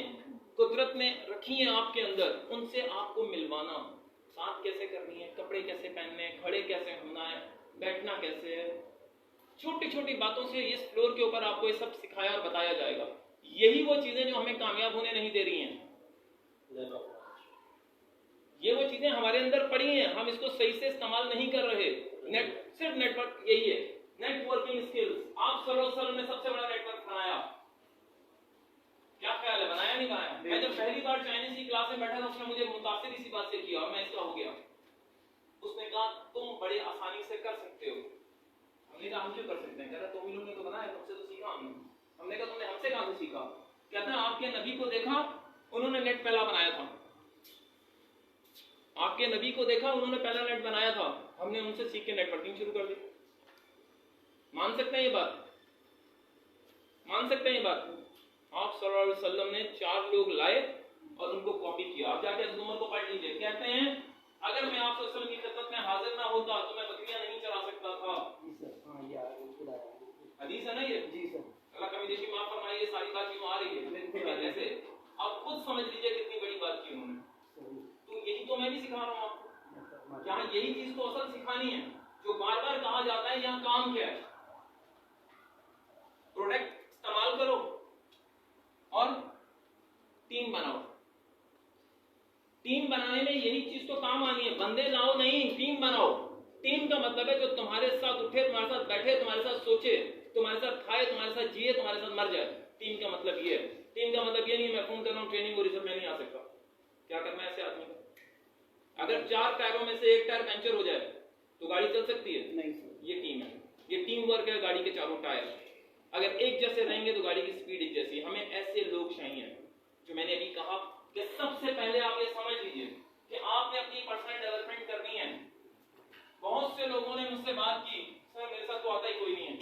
कुदरत ने रखी हैं आपके अंदर उनसे आपको मिलवाना। बात कैसे करनी है, कपड़े कैसे पहनने हैं, खड़े कैसे होना है, बैठना कैसे है, छोटी छोटी बातों से इस फ्लोर के ऊपर आपको ये सब सिखाया और बताया जाएगा। यही वो चीजें जो हमें कामयाब होने नहीं दे रही हैं। ये वो चीजें हमारे अंदर पड़ी हैं, हम इसको सही से इस्तेमाल नहीं कर रहे। सिर्फ नेटवर्क यही है, नेटवर्किंग स्किल्स। आप सलोसल में सबसे बड़ा नेटवर्क बनाया, क्या ख्याल है, बनाया नहीं बनाया? मैं जब पहली बार चाइनीज की क्लास में बैठा था उसने मुझे मुतासिर इसी बात से किया और मैं इसका हो गया। उसने कहा तुम बड़े आसानी से कर सकते हो। हमने कहा हम क्यों कर सकते हैं? कह रहा तुम ही लोगों ने तो बनाया, तुमसे तो सीखा हमने। हमने कहा तुमने हमसे कहां से सीखा? कहता है आपके नबी को देखा, उन्होंने नेट पहला बनाया था। आपके नबी को देखा, उन्होंने पहला नेट बनाया था, हमने उनसे सीख के नेटवर्किंग शुरू कर दी। मान सकते हैं ये बात? मान सकते हैं ये बात? आप सल्लल्लाहु अलैहि वसल्लम ने 4 लोग लाए और उनको कॉपी किया। आप जाके हज़रत उमर को पढ़ लीजिए, कहते हैं अगर मैं आप सल्लल्लाहु अलैहि वसल्लम की खिदमत में हाजिर ना होता तो मैं बकरियां नहीं चरा सकता था। हदीस है ना ये? जी सर। अल्लाह कभी देखिए माफ फरमाइए, ये सारी बात क्यों आ रही है ऐसे? आप खुद समझ लीजिए कितनी बड़ी बात की उन्होंने। तो यही तो मैं भी सिखा रहा हूँ आपको। यहाँ यही चीज तो असल सिखानी है जो बार बार कहा जाता है। यहाँ काम क्या है? प्रोडक्ट इस्तेमाल करो और टीम बनाओ। टीम बनाने में यही चीज तो काम आनी है। बंदे लाओ नहीं, टीम बनाओ। टीम का मतलब है जो तुम्हारे साथ उठे, तुम्हारे साथ बैठे, तुम्हारे साथ सोचे, तुम्हारे साथ खाए, तुम्हारे साथ जिए, तुम्हारे साथ मर जाए। टीम का मतलब ये है। टीम का मतलब ये नहीं है मैं फोन कर रहा हूँ ट्रेनिंग हो रही है मैं नहीं आ सकता। क्या करना है ऐसे आदमी को? अगर 4 टायरों में से 1 टायर पंचर हो जाए तो गाड़ी चल सकती है? नहीं सर। ये टीम है, ये टीम वर्क है। गाड़ी के चारों टायर अगर एक जैसे रहेंगे तो गाड़ी की स्पीड एक जैसी। हमें ऐसे लोग चाहिए जो मैंने अभी कहा कि सबसे पहले आप ये समझ लीजिए कि आपने अपनी पर्सनल डेवलपमेंट करनी है। बहुत से लोगों ने मुझसे बात की, सर मेरे साथ तो आता ही कोई नहीं है।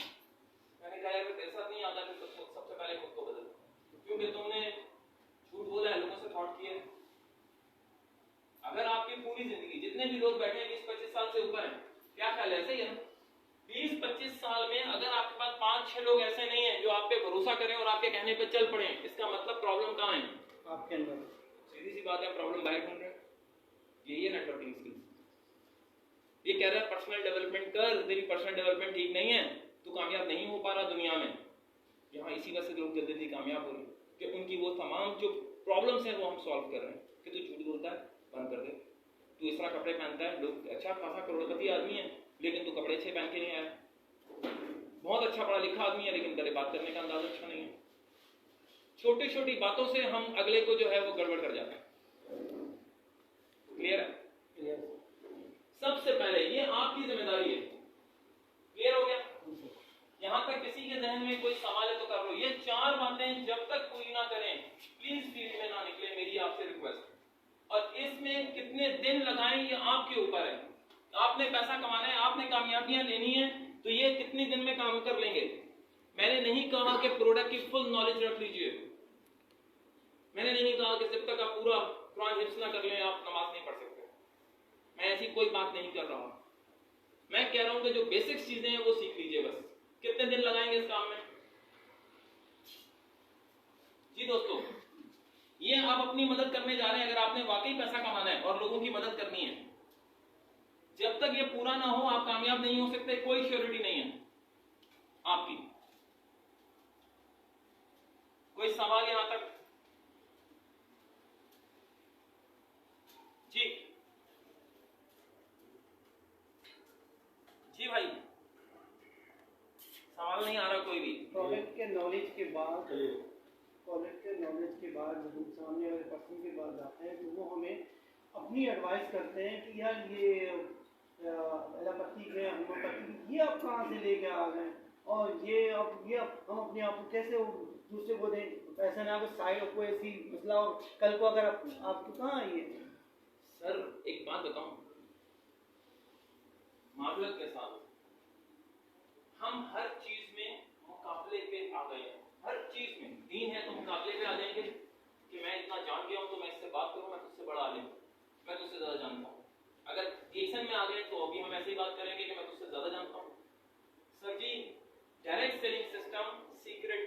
मैंने कहा यार तेरे साथ नहीं आता फिर तो सबसे पहले खुद को बदल, क्योंकि तुमने झूठ बोला है, लोगों से फ्रॉड किया, अधिकांश लोग ऐसे नहीं हैं जो आप पे भरोसा करें और आपके कहने पे चल पड़े। इसका मतलब प्रॉब्लम कहाँ है? आपके अंदर। सीधी सी बात है, प्रॉब्लम बाहर ढूंढ रहे हैं। यही है नेटवर्किंग स्किल्स। ये कह रहा है पर्सनल डेवलपमेंट कर, तेरी पर्सनल डेवलपमेंट ठीक नहीं है, तू कामयाब नहीं हो पा रहा दुनिया में। यहाँ इसी वजह से लोग जल्दी जल्दी कामयाब हो रहे हैं कि उनकी वो तमाम जो प्रॉब्लम्स हैं वो हम सॉल्व कर रहे हैं। कि तू झूठ बोलता है, बंद कर दे। तू इस तरह कपड़े पहनता है, लोग अच्छा खासा करोड़पति आदमी है लेकिन तू कपड़े अच्छे पहन के नहीं आया। बहुत अच्छा पढ़ा लिखा आदमी है लेकिन तेरे बात करने का अंदाज अच्छा नहीं है। छोटी छोटी बातों से हम अगले को जो है वो गड़बड़ कर जाते हैं। क्लियर है? सबसे पहले ये आपकी जिम्मेदारी है। क्लियर हो गया? यहां तक किसी के जहन में कोई सवाल है तो कर लो। ये 4 बातें जब तक पूरी ना करें प्लीज फील्ड में ना निकले, मेरी आपसे रिक्वेस्ट। और इसमें कितने दिन लगाएं ये आपके ऊपर है। आपने पैसा कमाना है, आपने कामयाबियां लेनी है, तो ये कितने दिन में काम कर लेंगे। मैंने नहीं कहा कि प्रोडक्ट की फुल नॉलेज रख लीजिए। मैंने नहीं कहा कि जब तक आप पूरा कुरान हिफ्ज़ ना कर लें आप नमाज नहीं पढ़ सकते। मैं ऐसी कोई बात नहीं कर रहा हूं। मैं कह रहा हूं कि जो बेसिक्स चीजें हैं वो सीख लीजिए बस। कितने दिन लगाएंगे इस काम में? जी दोस्तों, ये आप अपनी मदद करने जा रहे हैं। अगर आपने वाकई पैसा कमाना है और लोगों की मदद करनी है, जब तक ये पूरा ना हो आप कामयाब नहीं हो सकते। कोई श्योरिटी नहीं है आपकी। कोई सवाल यहां तक? जी जी भाई, सवाल नहीं आ रहा कोई भी? प्रोडक्ट के नॉलेज के बाद जब हम सामने वाले पर्सन के पास जाते हैं तो वो हमें अपनी एडवाइस करते हैं कि यार ये एलोपैथी है, होम्योपैथी, ये आप कहाँ से लेके आ गए, और ये अब हम अपने आप को कैसे दूसरे को दें। ऐसा ना हो साइड कोई ऐसी मसला हो कल को अगर आपको कहाँ है ये। सर एक बात बताऊं, माजरत के साथ हम हर चीज में मुकाबले पे आ गए हैं। हर चीज में दीन है तो मुकाबले पे आ जाएंगे कि मैं इतना जान गया हूं तो मैं इससे बात करूं, मैं तुझसे बड़ा आलिम, मैं तुझसे ज्यादा जानता हूं। अगर एक्शन में आ गए तो अभी हम ऐसी बात करेंगे कि मैं तुझसे ज्यादा जानता हूं। सर जी, डायरेक्ट सेलिंग सिस्टम सीक्रेट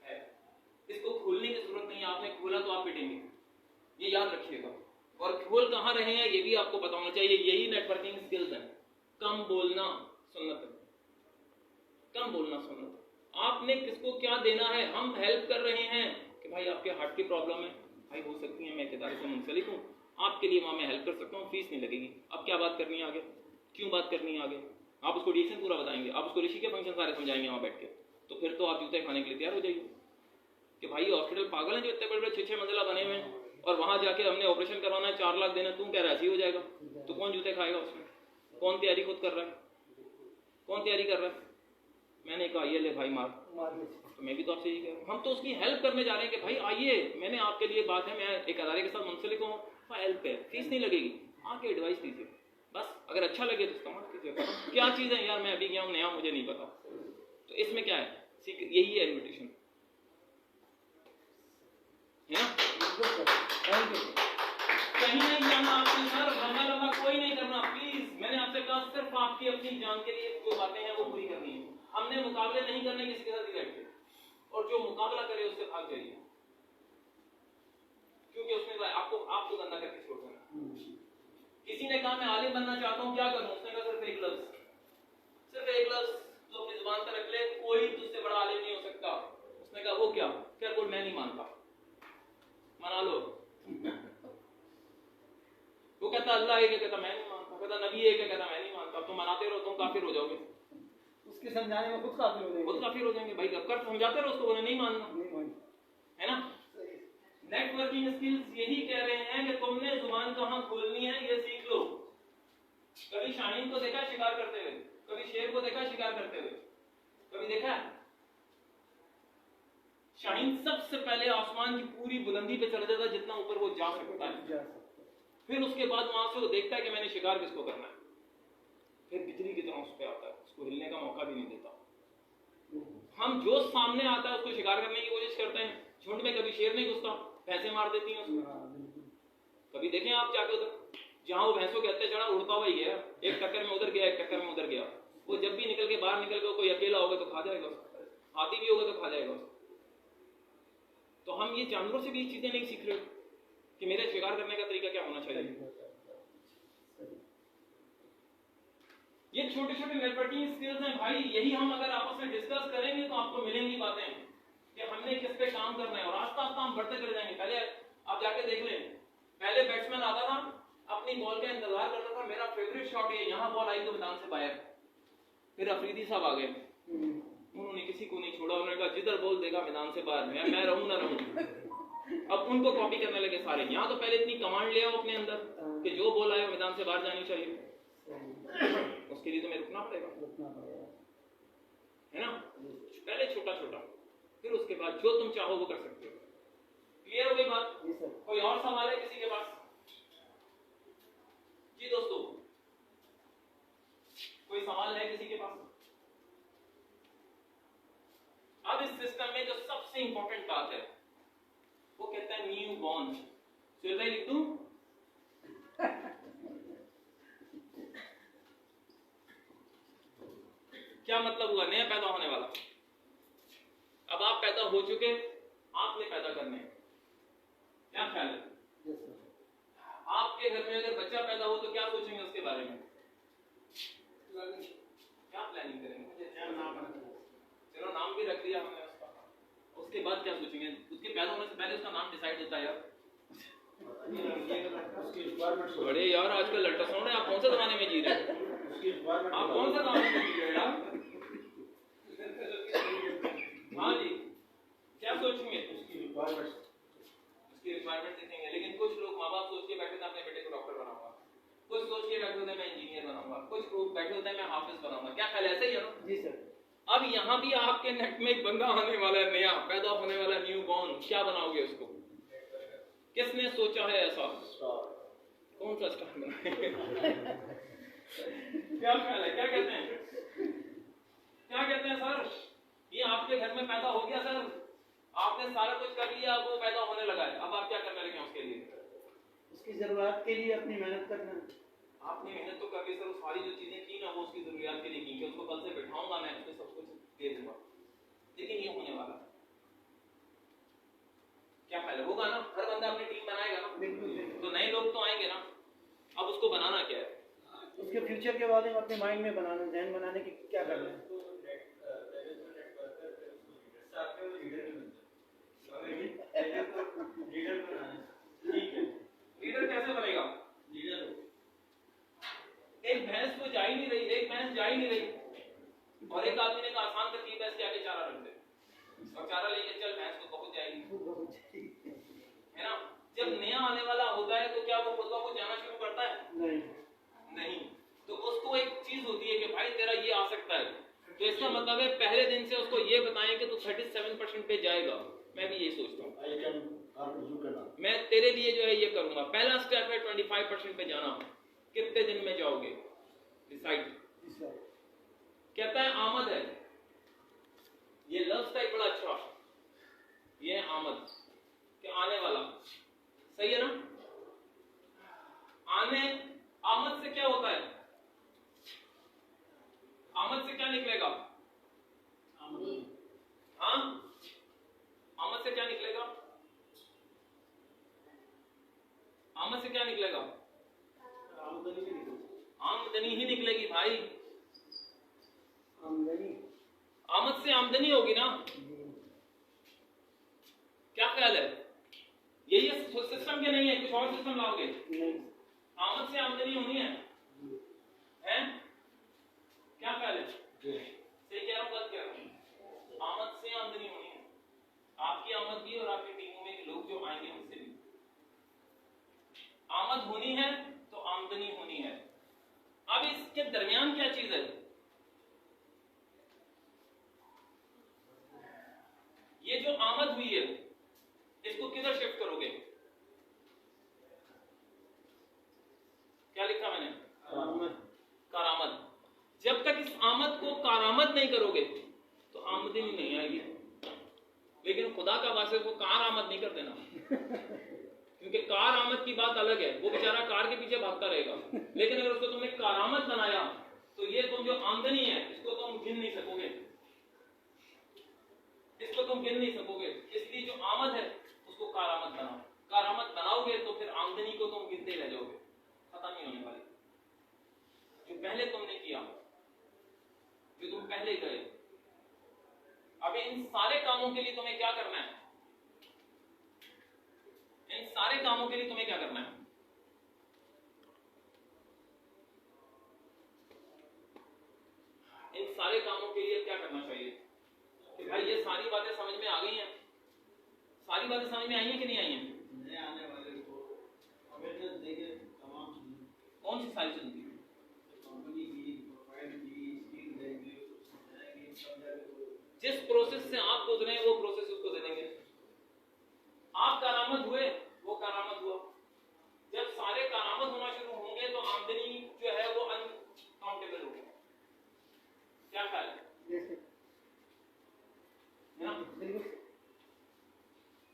है, इसको खोलने की जरूरत नहीं है। आपने खोला तो आप पिटेंगे, ये याद रखिएगा। और खोल कहाँ रहे हैं ये भी आपको पता होना चाहिए। यही नेटवर्किंग स्किल्स हैं। कम बोलना सुन्नत है, कम बोलना सुन्नत है। आपने किसको क्या देना है। हम हेल्प कर रहे हैं कि भाई आपके हार्ट की प्रॉब्लम है, भाई हो सकती है, मैं एक इदारे से मुंसलिक हूँ, आपके लिए वहाँ मैं हेल्प कर सकता हूँ, फीस नहीं लगेगी। अब क्या बात करनी है आगे, क्यों बात करनी है आगे, आप उसको डिसीजन पूरा बताएंगे, आप उसको ऋषि के फंक्शन सारे समझाएंगे वहाँ बैठ के, तो फिर तो आप जूते खाने के लिए तैयार हो जाइए कि भाई हॉस्पिटल पागल है जो इतने बड़े बड़े 6-6 मंजिला बने हुए हैं और वहाँ जाके हमने ऑपरेशन करवाना है 4 लाख देना, तुम कह रहा ऐसे ही हो जाएगा, तो कौन जूते खाएगा उसमें? कौन तैयारी खुद कर रहा है, कौन तैयारी कर रहा है? मैंने कहा ये ले भाई मार, तो मैं भी तो आपसे यही कह रहा हूँ। हम तो उसकी हेल्प करने जा रहे हैं कि भाई आइए, मैंने आपके लिए बात है, मैं एक अदारे के साथ मुंसलिक हूँ, हेल्प है, फीस नहीं लगेगी, आके एडवाइस दीजिए बस। अगर अच्छा लगे तो इस्तेमाल कीजिए। क्या चीज़ है यार, मैं अभी गया हूँ नया, मुझे नहीं पता, तो इसमें क्या है, यही है इन्विटेशन, है ना? कहीं नहीं जाना आपके सर, लंबा कोई नहीं करना प्लीज। मैंने आपसे कहा सिर्फ आपकी अपनी जान के लिए जो बातें हैं वो पूरी करनी है। हमने मुकाबले नहीं करने किसी के साथ बैठ के, और जो मुकाबला करे उससे भाग जाइए, क्योंकि उसमें आपको गंदा करके छोड़ देना। किसी ने कहा मैं आलिम बनना चाहता हूँ, क्या करूँ? उसने कहा सिर्फ एक लफ्ज तो अपनी जुबान पर रख ले, कोई तुझसे बड़ा आलिम नहीं हो सकता। उसने कहा वो क्या? क्या? कोई मैं नहीं मानता, मना लो। वो कहता अल्लाह है, क्या कहता मैं नहीं मानता, कहता नबी है, क्या कहता मैं नहीं मानता। तुम मनाते रहो, तुम काफिर हो जाओगे, उसके समझाने में खुद काफिर हो जाएंगे भाई। कर समझाते रहो उसको, बोले नहीं मानना, है ना? नेटवर्किंग स्किल्स यही कह रहे हैं कि तुमने जुबान कहाँ खोलनी है ये सीख लो। कभी शाहीन को देखा शिकार करते हुए, कभी शेर को देखा शिकार करते हुए, कभी देखा? शाहीन सबसे पहले आसमान की पूरी बुलंदी पे चढ़ जाता है जितना ऊपर वो जा सकता है, फिर उसके बाद वहां से वो देखता है कि मैंने शिकार किसको करना है, फिर बिजली की तरह उस पर आता है, उसको हिलने का मौका भी नहीं देता। हम जो सामने आता है उसको शिकार करने की कोशिश करते हैं। झुंड में कभी शेर नहीं घुसता, भैंसें मार देती हैं उसको। कभी देखें आप जाके उधर, जहां वो भैंसों के हत्या चढ़ा उड़ता हुआ ही गया, एक टक्कर में उधर गया, एक टक्कर में उधर गया। वो जब भी निकल के बाहर निकल के कोई अकेला होगा तो खा जाएगा उसको। हाथी भी होगा तो खा जाएगा उसको। तो हम ये जानवरों से भी ये चीजें नहीं सीख रहे कि मेरे शिकार करने का तरीका क्या होना चाहिए। ये छोटे छोटे नेटवर्किंग स्किल्स हैं भाई, यही हम अगर आपस में डिस्कस करेंगे तो आपको मिलेंगी बातें कि हमने किस पे काम करना है, और आस्ता आस्ता हम बढ़ते चले जाएंगे। पहले आप जाके देख लें, पहले बैट्समैन आता था, अपनी बॉल का इंतजार करता था, मेरा फेवरेट शॉट ये, यहाँ बॉल आई तो मैदान से बाहर। फिर अफरीदी साहब आ गए, उन्होंने किसी को नहीं छोड़ा, उन्होंने कहा जिधर बॉल देगा मैदान से बाहर, मैं रहूं ना रहूं। अब उनको कॉपी करने लगे सारे। यहाँ तो पहले इतनी कमांड ले आओ अपने अंदर कि जो बॉल आए वो मैदान से बाहर जानी चाहिए, उसके लिए तुम्हें रुकना पड़ेगा, है ना। पहले छोटा छोटा, फिर उसके बाद जो तुम चाहो वो कर सकते हो। क्लियर हो गई बात? कोई और सवाल है किसी के पास? जी दोस्तों, कोई सवाल है किसी के पास? अब इस सिस्टम में जो सबसे इंपॉर्टेंट बात है वो कहता है न्यू बॉर्न। सुहेल भाई लिख दूं? क्या मतलब हुआ? नया पैदा होने वाला। अब आप पैदा हो चुके, आपने पैदा करने, क्या ख्याल है? आपके घर में अगर बच्चा पैदा हो तो क्या सोचेंगे उसके बारे में? क्या प्लानिंग करेंगे? चलो नाम भी रख दिया हमने उसका, उसके बाद क्या सोचेंगे? उसके पैदा होने से पहले उसका नाम डिसाइड होता है यार। बड़े यार आजकल अल्ट्रासाउंड है, आप कौन सा जमाने में जी रहे हैं? आप कौन सा जमाने में जी रहे हैं यार? हाँ जी, क्या सोचेंगे? उसकी रिक्वायरमेंट देखेंगे। लेकिन कुछ लोग माँ बाप सोच के बैठे थे अपने बेटे को डॉक्टर बनाऊंगा, कुछ सोच के बैठे होते मैं इंजीनियर बनाऊंगा, कुछ लोग बैठे होते मैं हाफिज बनाऊंगा। क्या ख्याल ऐसे ही है ना? जी सर। अब यहाँ भी आपके नेट में एक बंदा आने वाला है, नया पैदा होने वाला न्यू बॉर्न, क्या बनाओगे उसको? किसने सोचा है ऐसा? कौन सा स्टार बनाए? क्या ख्याल है? क्या कहते हैं? क्या कहते हैं सर? ये आपके घर में पैदा हो गया सर, आपने सारा कुछ कर लिया, अब वो पैदा होने लगा है, अब आप क्या करने लगे उसके लिए? उसकी जरूरत के लिए अपनी मेहनत करना। आपने मेहनत तो करके सर सारी जो चीजें की ना वो उसकी जरूरियात के लिए की, कि उसको कल से बैठाऊंगा मैं, उसको सब कुछ दे दूंगा। लेकिन ये होने वाला, क्या ख्याल होगा ना? हर बंदा अपनी टीम बनाएगा ना, तो नए लोग तो आएंगे ना। अब उसको बनाना क्या है? उसके फ्यूचर के बारे में अपने माइंड में बनाना, ध्यान बनाने की क्या करना है। लीडर कैसे बनेगा? एक भैंस तो जा ही नहीं रही, एक भैंस जा ही नहीं रही, और एक आदमी ने कहा आसान तरकीब है, इसके आगे चारा रख दे, और चारा लेके चल, भैंस तो पहुंच जाएगी, है ना। जब नया आने वाला होता है तो क्या वो खुद ब खुद जाना शुरू करता है? नहीं। तो उसको एक चीज होती है कि भाई तेरा ये आ सकता है, तो इसका मतलब है पहले दिन से उसको ये बताएं कि तू 37% पे जाएगा। मैं भी यही सोचता हूँ, मैं तेरे लिए जो है ये करूंगा। पहला स्टेप है 25% पे जाना। कितने दिन में जाओगे? डिसाइड। कहता है आमद है, ये लफ्ज टाइप बड़ा अच्छा, ये है आमद कि आने वाला, सही है ना। आने, आमद से क्या होता है? आमद से क्या निकलेगा? हाँ, आमद से क्या निकलेगा? आमद से क्या निकलेगा? आमदनी ही निकलेगी भाई। आमदनी, आमद से आमदनी होगी ना। क्या ख्याल है? यही सिस्टम के नहीं है, कुछ और सिस्टम लाओगे? आमद से आमदनी होनी है, हैं? क्या ख्याल है? सही कह रहा हूँ, गलत कह रहा हूँ? आमद से आमदनी होनी है, आपकी आमद भी और आपकी टीमों में लोग जो आएंगे उनसे भी आमद होनी है, तो आमदनी होनी है। अब इसके दरमियान क्या चीज है? ये जो आमद हुई है इसको किधर शिफ्ट करोगे? क्या लिखा मैंने? कारामद। जब तक इस आमद को कारामद नहीं करोगे तो आमदनी नहीं आएगी। लेकिन खुदा का वास्ते को कार आमद नहीं कर देना, क्योंकि कार आमद की बात अलग है, वो बेचारा कार के पीछे भागता रहेगा। लेकिन अगर उसको तुमने कारामद बनाया तो ये तुम जो आमदनी है इसको तुम गिन नहीं सकोगे। उसको तुम गिन नहीं सकोगे, इसलिए जो आमद है उसको कारामद बनाओ। कारामद बनाओगे तो फिर आमदनी को तुम गिनते रह जाओगे, खत्म नहीं होने वाली। जो पहले तुमने किया, जो तुम पहले गए, अब इन सारे कामों के लिए तुम्हें क्या करना है? इन सारे कामों के लिए तुम्हें क्या करना है? इन सारे कामों के लिए क्या करना चाहिए कि भाई ये सारी बातें समझ में आ गई हैं? सारी बातें समझ में आई हैं कि नहीं आई हैं? नए आने वाले को अवेयरनेस देके तमाम चीजें, कौन सी सारी चीजें? कंपनी की प्रोफाइल की स्किल देंगे, समझाएंगे, समझाएंगे। जिस प्रोसेस से आप गुजरे हैं वो प्रोसेस उसको दे देंगे। आप कारामद हुए, वो कारामद हुआ। जब सारे कारामद होना शुरू होंगे तो आमदनी जो है वो अनकाउंटेबल होगी। क्या ख्याल है ना?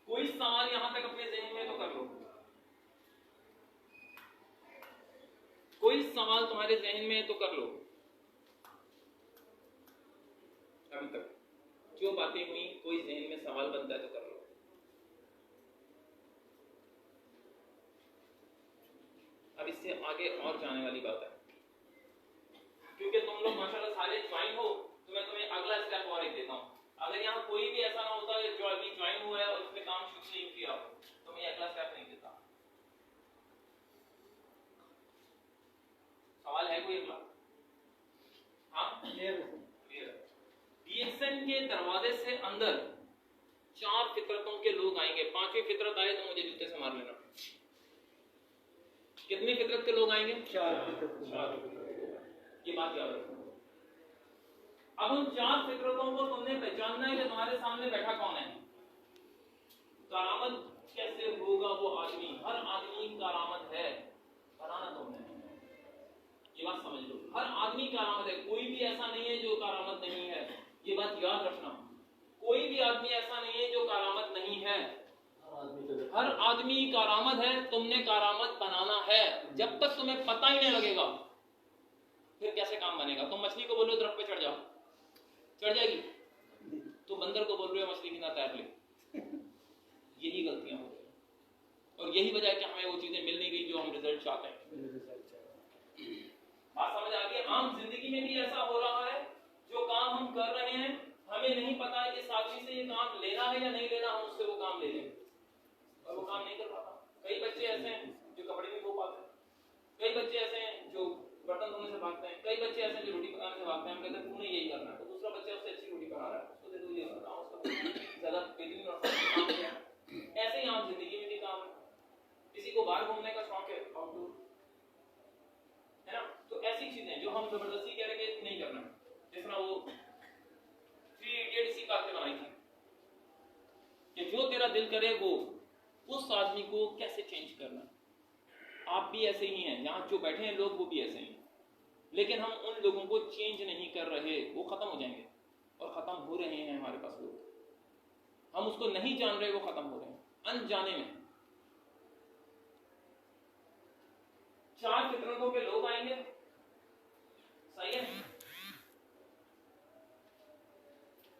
कोई सवाल यहां तक अपने ज़हन में तो कर लो, कोई सवाल तुम्हारे ज़हन में तो कर लो। अभी तक जो बातें हुई कोई ज़हन में सवाल बनता है तो कर लो। अब इससे आगे और जाने वाली बात है, क्योंकि तुम लोग माशाल्लाह सारे ज्वाइन हो तो मैं तुम्हें अगला स्टेप और एक देता हूं। अगर यहाँ कोई भी ऐसा ना होता है जो अभी ज्वाइन हुआ है और उसने काम शुरू नहीं किया तो मैं अगला स्टेप नहीं देता। सवाल है कोई अगला? हाँ, डीएक्सएन के दरवाजे से अंदर 4 फितरतों के लोग आएंगे। 5वीं फितरत आए तो मुझे जूते से मार लेना। कितनी फितरत के लोग आएंगे? 4। ये बात याद रखो। अब उन 4 फितरतों को तुमने पहचानना है कि तुम्हारे सामने बैठा कौन है। कारामद कैसे होगा वो आदमी? हर आदमी कारामद है, बनाना तुमने। ये बात समझ लो, हर आदमी कारामद है, कोई भी ऐसा नहीं है जो कारामद नहीं है। ये बात याद रखना, कोई भी आदमी ऐसा नहीं है जो कारामद नहीं है। हर आदमी कारामद है, तुमने कारामद बनाना है। जब तक तुम्हें पता ही नहीं लगेगा फिर कैसे काम बनेगा? तुम मछली को बोलो दरख्त पे चढ़ जाओ, चढ़ जाएगी? तो बंदर को बोल रहे हो मछली की ना तैर ले। यही गलतियां हो रही और यही वजह है कि हमें वो चीजें मिल नहीं गई जो हम रिजल्ट चाहते हैं। बात समझ आ गई? आम जिंदगी में भी ऐसा हो रहा है, जो काम हम कर रहे हैं हमें नहीं पता है कि आदमी से ये काम लेना है या नहीं लेना, हम उससे वो काम ले लें और वो काम नहीं कर पाता। कई बच्चे ऐसे हैं जो कपड़े नहीं धो पाते, कई बच्चे ऐसे हैं जो बर्तन धोने से भागते हैं, कई बच्चे ऐसे हैं जो रोटी पकाने से भागते हैं। हम कहते हैं तूने यही करना है, तो दूसरा बच्चा उससे अच्छी रोटी पका रहा है, उसको दे दो ये काम, उसका ज्यादा बेहतरीन और काम है। ऐसे ही आम जिंदगी में भी काम है। किसी को बाहर घूमने का शौक है, आउटडोर है ना, तो ऐसी चीजें जो हम जबरदस्ती कह रहे हैं नहीं करना। जिस तरह वो 3 इडियट इसी बात पे बनाई थी कि जो तेरा दिल करे वो उस आदमी को कैसे चेंज करना। आप भी ऐसे ही हैं, यहाँ जो बैठे हैं लोग वो भी ऐसे ही हैं, लेकिन हम उन लोगों को चेंज नहीं कर रहे। वो खत्म हो जाएंगे और खत्म हो रहे हैं हमारे पास लोग। हम उसको नहीं जान रहे, वो खत्म हो रहे हैं अनजाने में। 4 फितरतों के लोग आएंगे, सही है?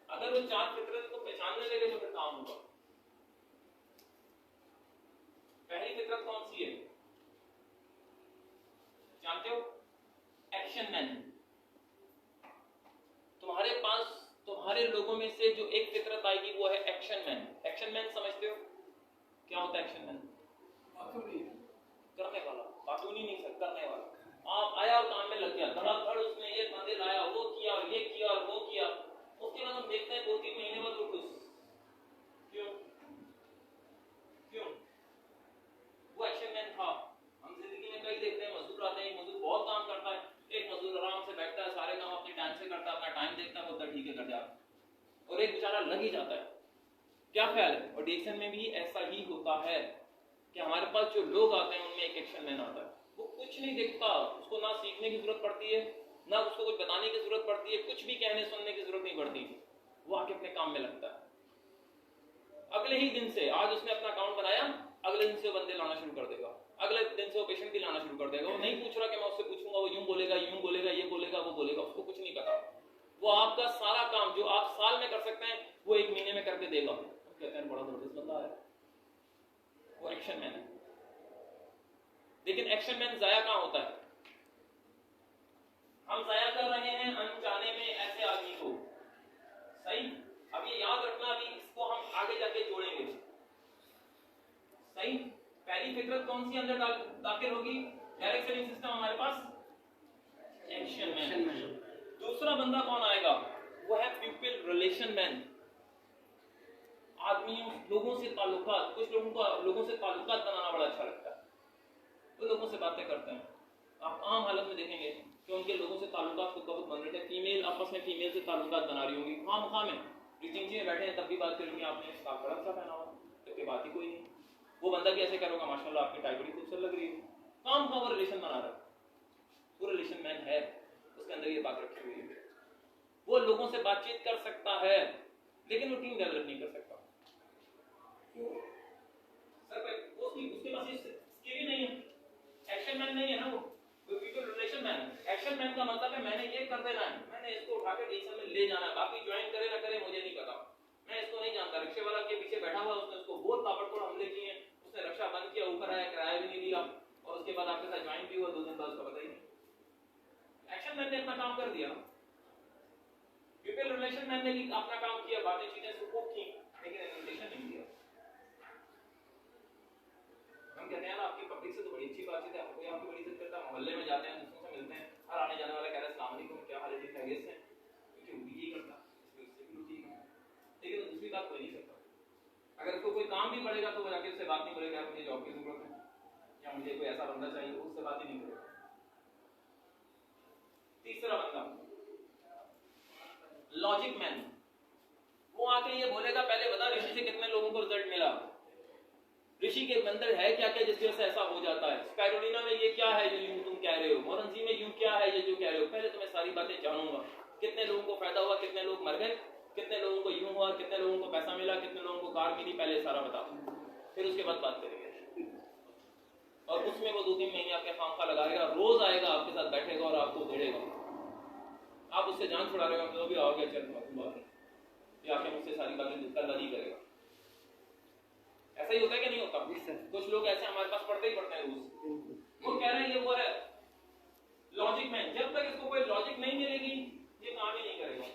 अगर वो 4 फितरत को पहचानने लगे तो फिर काम होगा। पहली फितरत कौन सी है जानते हो? Action man. तुम्हारे पास तुम्हारे लोगों में से जो एक फितरत आएगी वो है एक्शन मैन। एक्शन मैन समझते हो क्या होता है? एक्शन मैन करने वाला, कार्टून ही नहीं सर, करने वाला। आप आया और काम में लग गया, धड़ाधड़ उसने ये बंदे लाया, वो किया और ये किया और वो किया। उसके बाद हम देखते हैं 2-3 महीने बाद वो खुश। क्यों? क्यों? वो एक्शन मैन था। हम जिंदगी में कई देखते हैं, मजदूर आते हैं, मजदूर बहुत काम करता है, एक मजदूर आराम से बैठता है, सारे काम अपने टाइम से करता है, अपना टाइम देखता है, बोलता है ठीक है कर जाता है, और एक बेचारा लग ही जाता है। क्या ख्याल है? और डीएक्शन में भी ऐसा ही होता है कि हमारे पास जो लोग आते हैं उनमें एक एक्शन मैन आता है। वो कुछ नहीं देखता, उसको ना सीखने की जरूरत पड़ती है, ना उसको कुछ बताने की जरूरत पड़ती है, कुछ भी कहने सुनने की जरूरत नहीं पड़ती। वो आके अपने काम में लगता है। अगले ही दिन से, आज उसने अपना अकाउंट बनाया, अगले दिन से बंदे लाना शुरू कर देगा, अगले दिन से वो पेशेंट भी लाना शुरू कर देगा। वो नहीं पूछ रहा कि मैं उससे पूछूंगा, वो यूं बोलेगा, ये बोलेगा, वो बोलेगा, उसको कुछ नहीं पता। वो आपका सारा काम जो आप साल में कर सकते हैं वो 1 महीने में करके देगा। कहते हैं बड़ा जबरदस्त बंदा है, वो एक्शन मैन है। लेकिन एक्शन मैन जाया कहां होता है? हम जाया कर रहे हैं अनजाने में ऐसे आदमी को। सही, अब ये याद रखना, अभी इसको हम आगे जाके जोड़ेंगे। सही, पहली फितरत कौन सी अंदर दाखिल होगी? डायरेक्ट सेलिंग सिस्टम हमारे पास एक्शन मैन। दूसरा बंदा कौन आएगा? वो है पीपल रिलेशन मैन। आदमियों लोगों से ताल्लुकात, कुछ लोगों को लोगों से ताल्लुकात बनाना बड़ा अच्छा लगता है, वो लोगों से बातें करते हैं। आप आम हालत में देखेंगे कि उनके लोगों से ताल्लुकात खुद ब खुद बन रहे थे। फीमेल आपस में फीमेल से ताल्लुकात बना रही होंगी, खाम में मीटिंग में बैठे हैं तब भी बात करेंगे, आपने स्कार्फ बड़ा अच्छा पहना हुआ, तो बात ही कोई नहीं। वो बंदा भी ऐसे करोगा, माशाल्लाह आपकी टाई बड़ी खूबसूरत लग रही है, काम का वो रिलेशन बना रहा है। वो रिलेशन मैन है, उसके अंदर ये बात रखी हुई है। वो लोगों से बातचीत कर सकता है लेकिन वो टीम डेवलप नहीं कर सकता। सर उसके पास स्किल ही नहीं है, एक्शन मैन नहीं है ना वो पीपल रिलेशन मैन है। एक्शन मैन का मतलब है मैंने ये कर देना है, मैंने इसको उठा के डिसीजन में ले जाना है, बाकी ज्वाइन करे ना करे मुझे नहीं पता, मैं इसको नहीं जानता। रिक्शे वाला के पीछे बैठा हुआ, उसने उसको बहुत ताबड़तोड़ हमले किए, उसने रक्षा बंद किया, ऊपर आया, किराया भी नहीं दिया और उसके बाद आपके साथ ज्वाइन भी हुआ, 2 दिन बाद उसका पता ही नहीं। एक्शन मैन ने अपना काम कर दिया, पीपल रिलेशन मैन ने भी अपना काम किया, बातें चीजें खूब की लेकिन इन्विटेशन नहीं दिया। हम कहते हैं ना आपकी पब्लिक से तो बड़ी अच्छी बातचीत है, कोई आपकी बड़ी इज्जत करता है, मोहल्ले में जाते हैं दूसरों से मिलते हैं, हर आने जाने वाला कह रहा है अस्सलाम वालेकुम, क्या हाल है जी, खैरियत से हैं, क्योंकि वो भी यही करता है, इससे भी ठीक है। लेकिन दूसरी बात कोई नहीं करता। अगर उसको कोई काम भी पड़ेगा तो वो जाके उससे बात नहीं करेगा, मुझे जॉब की जरूरत है या मुझे कोई ऐसा बंदा चाहिए, उससे बात ही नहीं करेगा। तीसरा बंदा लॉजिक मैन, वो आके ये बोलेगा पहले बता ऋषि से कितने लोगों को रिजल्ट मिला, ऋषि के अंदर है क्या क्या जिसकी वजह से ऐसा हो जाता है, स्पाइरुलिना में ये क्या है जो यूं तुम कह रहे हो, मोरेंसी में यूं क्या है ये जो कह रहे हो, पहले तो मैं सारी बातें जानूंगा, कितने लोगों को फायदा हुआ, कितने लोग मर गए, कितने लोगों को यूं हुआ, कितने लोगों को पैसा मिला, कितने लोगों को कार मिली, पहले सारा बताओ, फिर उसके बाद बात करेंगे। और उसमें वो 2-3 महीने आपके खामखा लगाएगा, रोज आएगा आपके साथ बैठेगा और आपको उधेड़ेगा, आप उससे जान छुड़ा रहे हो, तो भी आओगे चल बात ये आके मुझसे सारी बातें दुकानदारी करेगा। ऐसा ही होता है कि नहीं होता? कुछ लोग ऐसे हमारे पास पढ़ते ही पढ़ते हैं रोज, वो कह रहे हैं ये वो है लॉजिक मैन, जब तक इसको कोई लॉजिक नहीं मिलेगी ये काम ही नहीं करेगा।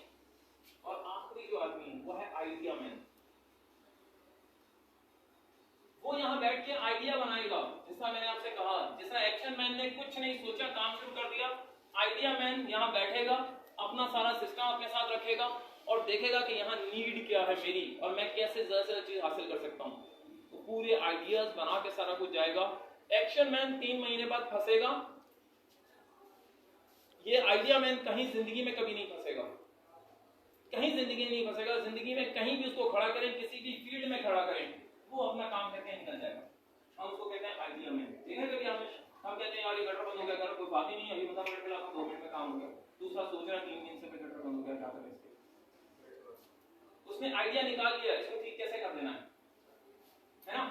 और आखिरी जो आदमी है वो है आइडिया मैन, वो यहाँ बैठ के आइडिया बनाएगा, जिसका मैंने आपसे कहा, जिसका एक्शन मैन ने कुछ नहीं सोचा काम शुरू कर दिया, आइडिया मैन यहाँ बैठेगा, अपना सारा सिस्टम अपने साथ रखेगा और देखेगा कि यहाँ नीड क्या है मेरी और मैं कैसे ज्यादा से ज्यादा चीज हासिल कर सकता हूँ, तो पूरे आइडियाज बना के सारा कुछ जाएगा। एक्शन मैन 3 महीने बाद फंसेगा, ये आइडिया मैन कहीं जिंदगी में कभी नहीं फंसेगा, कहीं जिंदगी नहीं फंसेगा, जिंदगी में कहीं भी उसको खड़ा करें, किसी भी फील्ड में खड़ा करें, वो अपना काम करके निकल जाएगा। हम उसको कहते हैं आइडिया मैन। देखा कभी आपने, हम कहते हैं यार ये गटर बंद हो गया, अगर कोई बात ही नहीं, अभी मतलब मिनट मिला 2 मिनट में काम हो गया, दूसरा सोच रहा 3 दिन से गटर बंद हो गया, क्या करें इसके, उसने आइडिया निकाल लिया इसको ठीक कैसे कर देना है ना?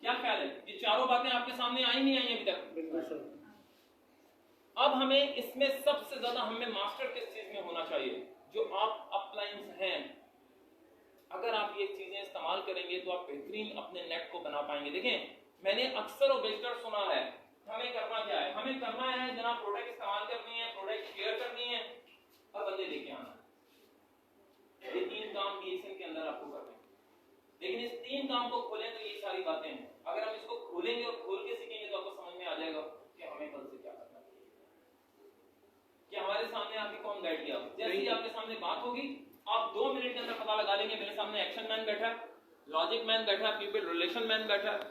क्या ख्याल है? ये चारों बातें आपके सामने आई नहीं आई अभी तक? बिल्कुल सर। अब हमें इसमें सबसे ज्यादा हमें मास्टर किस चीज में होना चाहिए? जो आप अपलाइंस हैं, अगर आप ये चीजें इस्तेमाल करेंगे तो आप बेहतरीन अपने नेट को बना पाएंगे। देखें, मैंने अक्सर और बेशतर सुना है, हमें करना क्या है? हमें करना है जनाब प्रोडक्ट इस्तेमाल करनी है, प्रोडक्ट शेयर करनी है और बंदे लेके आना। ये 3 काम बीएसएन के अंदर आपको करने हैं, लेकिन इस 3 काम को खोलें तो ये सारी बातें हैं। अगर हम इसको खोलेंगे और खोल के सीखेंगे तो आपको समझ में आ जाएगा कि हमें कल से क्या करना है, कि हमारे सामने आपकी कौन गाइड किया। जैसे ही आपके सामने बात होगी आप 2 मिनट के अंदर पता लगा लेंगे मेरे सामने एक्शन मैन बैठा है, लॉजिक मैन बैठा है, पीपल रिलेशन मैन बैठा है,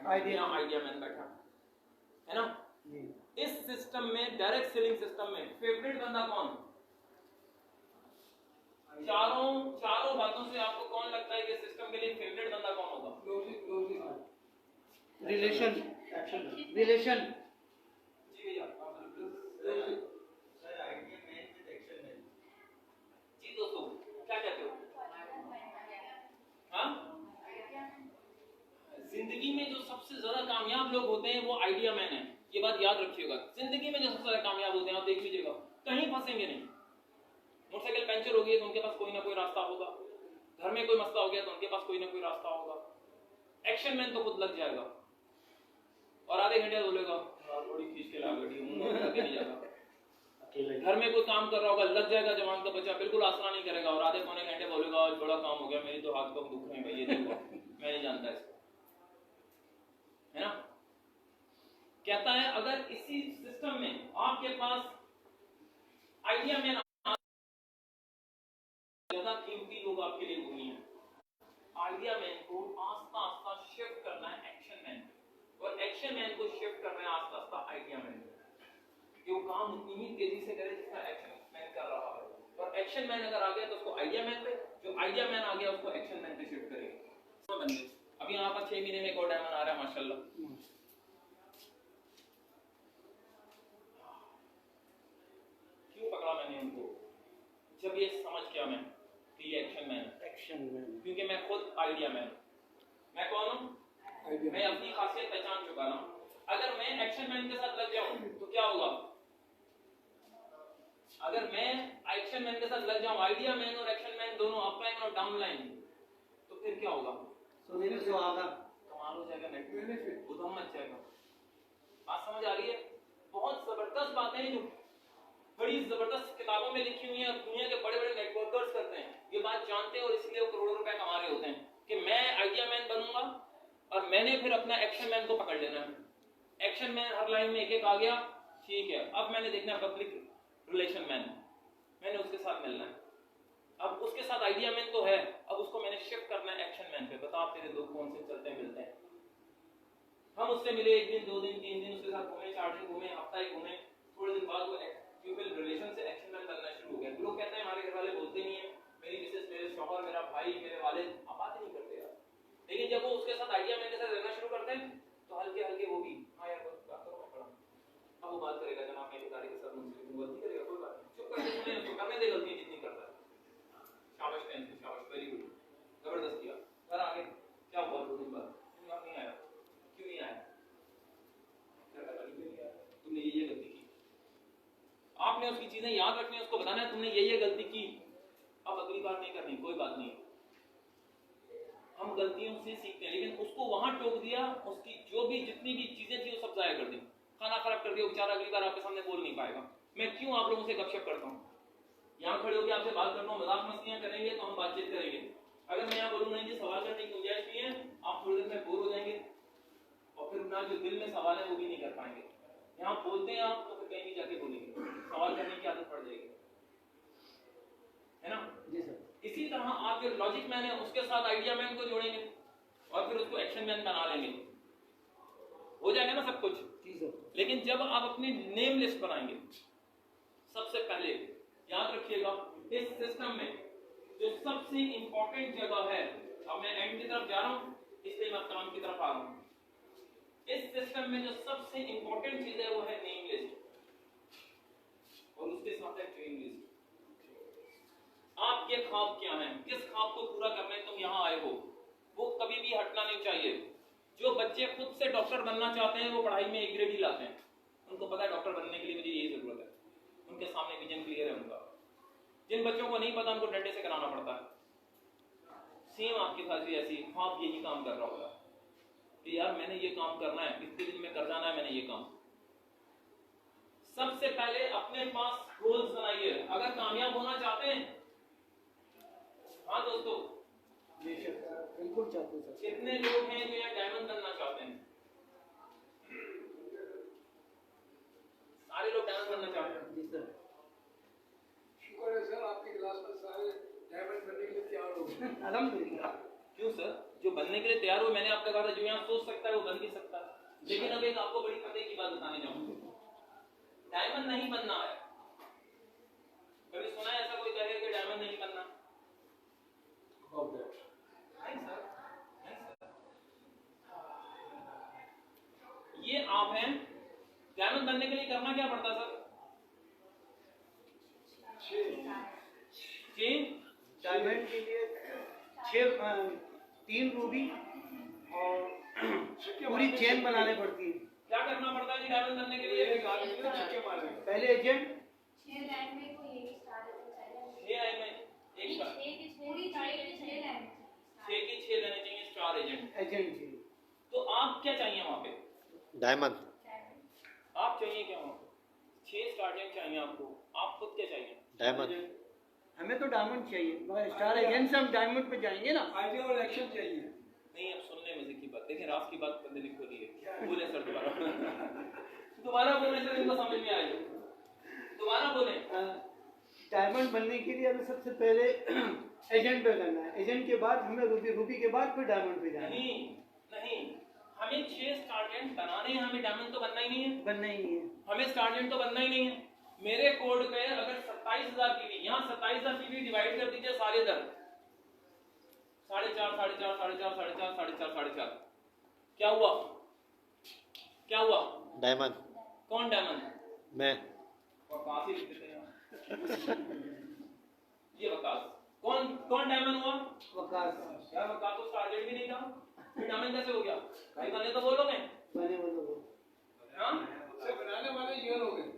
आइडिया मैन बैठा है ना। इस सिस्टम में, डायरेक्ट सेलिंग सिस्टम में फेवरेट बंदा कौन? चारों बातों से आपको कौन लगता है कि सिस्टम के लिए फेवरेट बंदा कौन होगा? रिलेशन। जी भैया, जी दोस्तों क्या कहते हो? हाँ, जिंदगी में जो सबसे ज्यादा कामयाब लोग होते हैं वो आइडिया मैन है, ये बात याद रखिएगा। जिंदगी में जो सबसे ज्यादा कामयाब होते हैं आप देख लीजिएगा, कहीं फंसेंगे नहीं, मोटरसाइकिल पंचर हो गई है तो उनके पास कोई ना कोई रास्ता होगा, घर में कोई मसला हो गया तो उनके पास कोई ना कोई रास्ता होगा। एक्शन मैन तो खुद लग जाएगा और आधे घंटे बोलेगा थोड़ी खींच के ला गड्डी नहीं जाएगा। घर में कोई काम कर रहा होगा, लग जाएगा जवान का बच्चा, बिल्कुल आसरा नहीं करेगा और आधे पौने घंटे बोलेगा थोड़ा काम हो गया, मेरी तो हाथ पग दुख रहे हैं भाई, ये देखो मैं नहीं जानता इसको, है ना। कहता है अगर इसी सिस्टम में आपके पास आइडिया मैन ज्यादा कीमती लोग आपके लिए वही हैं। आइडिया मैन को आस्ता आस्ता शिफ्ट करना है एक्शन मैन पे, और एक्शन मैन को शिफ्ट करना है आस्ता आस्ता आइडिया मैन पे, कि वो काम उतनी ही तेजी से करे जितना एक्शन मैन कर रहा है। और एक्शन मैन अगर आ गया तो उसको आइडिया मैन पे, जो आइडिया मैन आ गया उसको एक्शन मैन पे शिफ्ट करेंगे। अभी यहाँ पर 6 महीने में एक और डायमंड आ रहा है माशाल्लाह। क्यों पकड़ा मैंने उनको? जब ये समझ गया मैं कि ये एक्शन मैन है, क्योंकि मैं खुद आइडिया मैन, मैं कौन हूँ? मैं अपनी खासियत पहचान चुका ना। अगर मैं एक्शन मैन के साथ लग जाऊं तो क्या होगा? अगर मैं एक्शन मैन के साथ लग जाऊं, आइडिया मैन और एक्शन मैन दोनों अप लाइन और डाउन लाइन, तो फिर क्या होगा? कमाल हो जाएगा, नेट उधम मच जाएगा। बात समझ आ रही है? बहुत जबरदस्त बातें हैं जो बड़ी जबरदस्त किताबों में लिखी हुई है, दुनिया के बड़े बड़े नेटवर्कर्स करते हैं, ये बात जानते हैं और इसलिए वो करोड़ों रुपए कमा रहे होते हैं कि मैं आइडिया मैन बनूंगा और मैंने फिर अपना एक्शन मैन को पकड़ लेना है। एक्शन मैन हर लाइन में एक एक आ गया, ठीक है, अब मैंने देखना है पब्लिक रिलेशन मैन, मैंने उसके साथ मिलना है। अब उसके साथ आइडिया मैन तो है, अब उसको मैंने शिफ्ट करना है एक्शन मैन पे। बता आप तेरे लोग कौन से चलते मिलते हैं? हम उससे मिले 1 दिन 2 दिन 3 दिन, उसके साथ घूमे, 4 दिन घूमे, हफ्ता ही घूमे, थोड़े दिन बाद वो पीपल रिलेशन से एक्शन मैन करना शुरू हो गया। लोग कहते हैं हमारे घर वाले बोलते नहीं है, मेरी मिसेस, मेरे शौहर, मेरा भाई, मेरे वालिद आप बात नहीं करते यार। लेकिन जब वो उसके साथ आइडिया मैन के साथ रहना शुरू करते हैं तो हल्के हल्के वो भी हाँ यार बात करो, मैं पढ़ा, अब वो बात करेगा जनाब मेरी गाड़ी के साथ मुझसे गलती करेगा, कोई बात नहीं, चुप कर दे, सुने उसको करने दे गलती जितनी करता है। शाबाश टेंशन, शाबाश, वेरी गुड, जबरदस्त किया, कर आगे। क्या हुआ 2 दिन बाद? नहीं आया, क्यों नहीं आया? तुमने ये गलती की, आपने उसकी चीजें याद रखनी है, उसको बताना है तुमने ये गलती की, अब अगली बार नहीं करनी, कोई बात नहीं। हम गलतियों से सीखते हैं, लेकिन उसको वहां टोक दिया, उसकी जो भी जितनी भी चीजें थी वो सब जाया कर दी, खाना खराब कर दिया, बेचारा अगली बार आपके सामने बोल नहीं पाएगा। मैं क्यों आप लोगों से गपशप करता हूँ? यहाँ खड़े होकर आपसे बात करता हूँ, मजाक मस्तियां करेंगे तो हम बातचीत करेंगे। अगर मैं यहाँ बोलूँ नहीं जी सवाल करने की गुंजाइश नहीं है, आप थोड़ी देर में बोर हो जाएंगे और फिर ना जो दिल में सवाल है वो भी नहीं कर पाएंगे। यहाँ बोलते हैं आप तो फिर कहीं भी जाके बोलेंगे, सवाल करने की आदत पड़ जाएगी, है ना? जी सर। इसी तरह आप जो लॉजिक मैन है उसके साथ आइडिया मैन को जोड़ेंगे और फिर उसको एक्शन मैन बना लेंगे, हो जाएगा ना सब कुछ। जी सर। लेकिन जब आप अपनी नेम लिस्ट बनाएंगे, सबसे पहले याद रखिएगा इस सिस्टम में जो सबसे इंपॉर्टेंट जगह है, अब मैं एंड की तरफ जा रहा हूं इसलिए मैं काम की तरफ आ रहा हूं। इस सिस्टम में जो सबसे इंपॉर्टेंट चीज है वो है नेम लिस्ट और उसके साथ है ड्रीम लिस्ट। आपके ख्वाब क्या हैं, किस ख्वाब को पूरा करने तुम यहाँ आए हो, वो कभी भी हटना नहीं चाहिए। जो बच्चे खुद से डॉक्टर बनना चाहते हैं वो पढ़ाई में एक ग्रेड ही लाते हैं, उनको पता है डॉक्टर बनने के लिए मुझे यही जरूरत है, उनके सामने विजन क्लियर है उनका। जिन बच्चों को नहीं पता उनको डंडे से कराना पड़ता है। सेम आपके साथ भी ऐसी ख्वाब यही काम कर रहा होगा कि यार मैंने ये काम करना है, इतने दिन में कर जाना है मैंने ये काम। सबसे पहले अपने पास गोल्स बनाइए अगर कामयाब होना चाहते हैं। हाँ दोस्तों, बिल्कुल चाहते हैं सर। कितने लोग हैं जो यहाँ डायमंड बनना चाहते हैं? सारे लोग डायमंड बनना चाहते हैं। जी सर। शुक्र है सर, आपकी क्लास में सारे डायमंड बनने के लिए तैयार हो गए। अल्हम्दुलिल्लाह। क्यों सर? जो बनने के लिए तैयार हो, मैंने आपका कहा था जो यहाँ सोच सकता है वो बन भी सकता है। लेकिन अब एक आपको बड़ी पते की बात बताने जाऊंगा, डायमंड नहीं बनना है। कभी सुना है ऐसा कोई कहे कि डायमंड नहीं बनना? नहीं सर, नहीं सर। ये आप हैं, डायमंड बनने के लिए करना क्या पड़ता सर? डायमंड के लिए 3 रूबी और पूरी चेन बनाने पड़ती है। क्या करना पड़ता है जी डायमंड बनने के लिए? पहले एजेंट 6 आई में एक स्टार, 6 की 6 लेने चाहिए स्टार एजेंट। एजेंट जी। तो आप क्या चाहिए वहाँ पे? डायमंड। आप चाहिए क्या वहाँ पे? 6 स्टार एजेंट चाहिए आपको, आप खुद क्या चाहिए? डायमंड। हमें तो डायमंड चाहिए, मगर स्टार एजेंट से हम डायमंड पे जाएंगे ना। आइडिया और एक्शन चाहिए। नहीं, अब सुनने मजे की बात। देखिए रात की बात बंदे ने खोली है। बोले सर दोबारा दोबारा बोले सर, इनको समझ में आएगा, दोबारा बोले। डायमंड बनने के लिए हमें सबसे पहले एजेंट पे करना है, एजेंट के बाद हमें रूबी के बाद फिर डायमंड पे जाना है। नहीं नहीं, हमें 6 स्टारजेंट बनाने हैं, हमें डायमंड तो बनना ही नहीं है। बनना ही नहीं है, हमें स्टारजेंट तो बनना ही नहीं है। मेरे कोड पे अगर 27,000 पीवी, यहाँ 27,000 पीवी डिवाइड कर दीजिए सारे दर 4.5 4.5 4.5 4.5 4.5 4.5, क्या हुआ? क्या हुआ? डायमंड। कौन डायमंड? मैं। वकास ही लिख देते हैं ये वकास। कौन कौन डायमंड हुआ? वकास। यार वकास तो स्टारजेंट भी नहीं था, फिर डायमंड कैसे हो गया? भाई बने तो बोलोगे। बने वो लोग। हाँ, से बनाने वाले ये लोग हैं,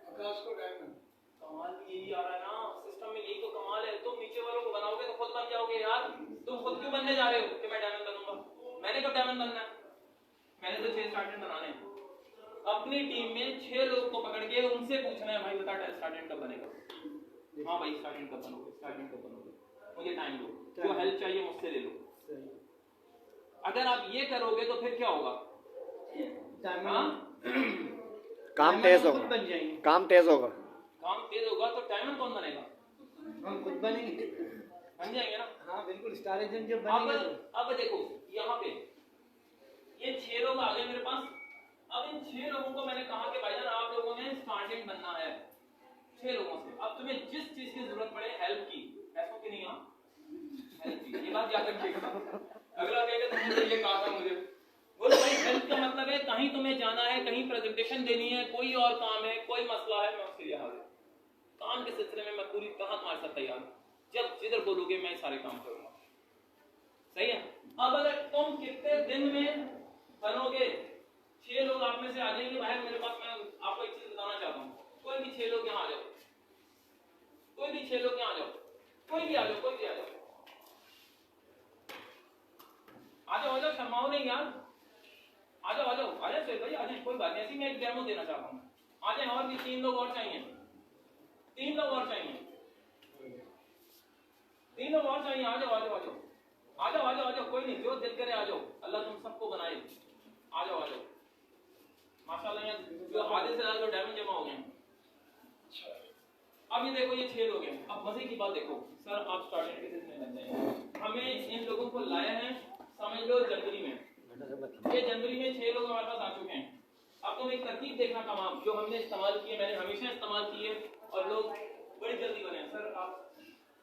आकाश को डायमंड। कमाल भी यही आ रहा है ना सिस्टम में, यही तो कमाल है। तुम नीचे वालों को बनाओगे तो खुद बन जाओगे यार। तुम खुद क्यों बनने जा रहे हो कि मैं डायमंड बनूंगा? मैंने कब डायमंड बनना है? मैंने तो 6 स्टार्टेंट बनाने हैं। अपनी टीम में 6 लोग को पकड़ के उनसे पूछना है, भाई बता स्टार्टेंट कब बनेगा? हाँ भाई स्टार्टेंट कब बनोगे, स्टार्टेंट कब बनोगे, मुझे टाइम दो, जो हेल्प चाहिए मुझसे ले लो। अगर आप ये करोगे तो फिर क्या होगा? काम तेज होगा, बन जाएंगे, काम तेज होगा। काम तेज होगा तो डायमंड कौन बनेगा? हम खुद बनेंगे, बन जाएंगे ना। हाँ बिल्कुल। स्टार एजेंट जब अब बनेंगे तो अब देखो यहाँ पे ये 6 लोग आ गए मेरे पास। अब इन 6 लोगों को मैंने कहा कि भाईजान आप लोगों ने स्टार्टिंग बनना है 6 लोगों से। अब तुम्हें जिस चीज की जरूरत पड़े हेल्प की, पैसों की नहीं, हाँ हेल्प की, ये बात याद रखिएगा। अगला कहेगा तुमने ये कहा था मुझे, बोलो भाई हेल्प का मतलब है कहीं तुम्हें जाना है, कहीं प्रेजेंटेशन देनी है, कोई और काम है, कोई मसला है, मैं उसके लिए हाजिर। काम के सिलसिले में मैं पूरी तरह तुम्हारे साथ तैयार हूँ। जब जिधर बोलोगे मैं सारे काम करूंगा, सही है। अब अगर तुम कितने दिन में बनोगे, 6 लोग आप में से आ जाएंगे बाहर मेरे पास। मैं आपको एक चीज बताना चाहता हूँ, कोई भी 6 लोग यहाँ आ जाओ, कोई भी 6 लोग यहाँ आ जाओ, कोई भी आ जाओ, कोई भी आ जाओ, आ जाओ, शर्माओ नहीं यार, आ जाओ सर भाई, आ जाए, कोई बात नहीं। ऐसी मैं एक डेमो देना चाहता हूँ, आ जाए। और भी 3 लोग और चाहिए, 3 लोग और चाहिए, 3 लोग और चाहिए। आ जाओ, कोई नहीं, जो दिल करे आ जाओ, अल्लाह तुम सबको बनाए। आ जाओ माशाल्लाह, यहाँ जो आधे से ज्यादा डायमंड जमा हो गए। अब ये देखो ये 6 लोग हैं। अब मजे की बात देखो सर, आप स्टार्टिंग के कितने बन जाएंगे? हमें इन लोगों को लाया है समझ लो जनवरी में, ये जनवरी में 6 लोग हमारे पास आ चुके हैं। अब तुम एक तरकीब देखना तमाम जो हमने इस्तेमाल की है, मैंने हमेशा इस्तेमाल की है और लोग बड़ी जल्दी बने हैं। सर आप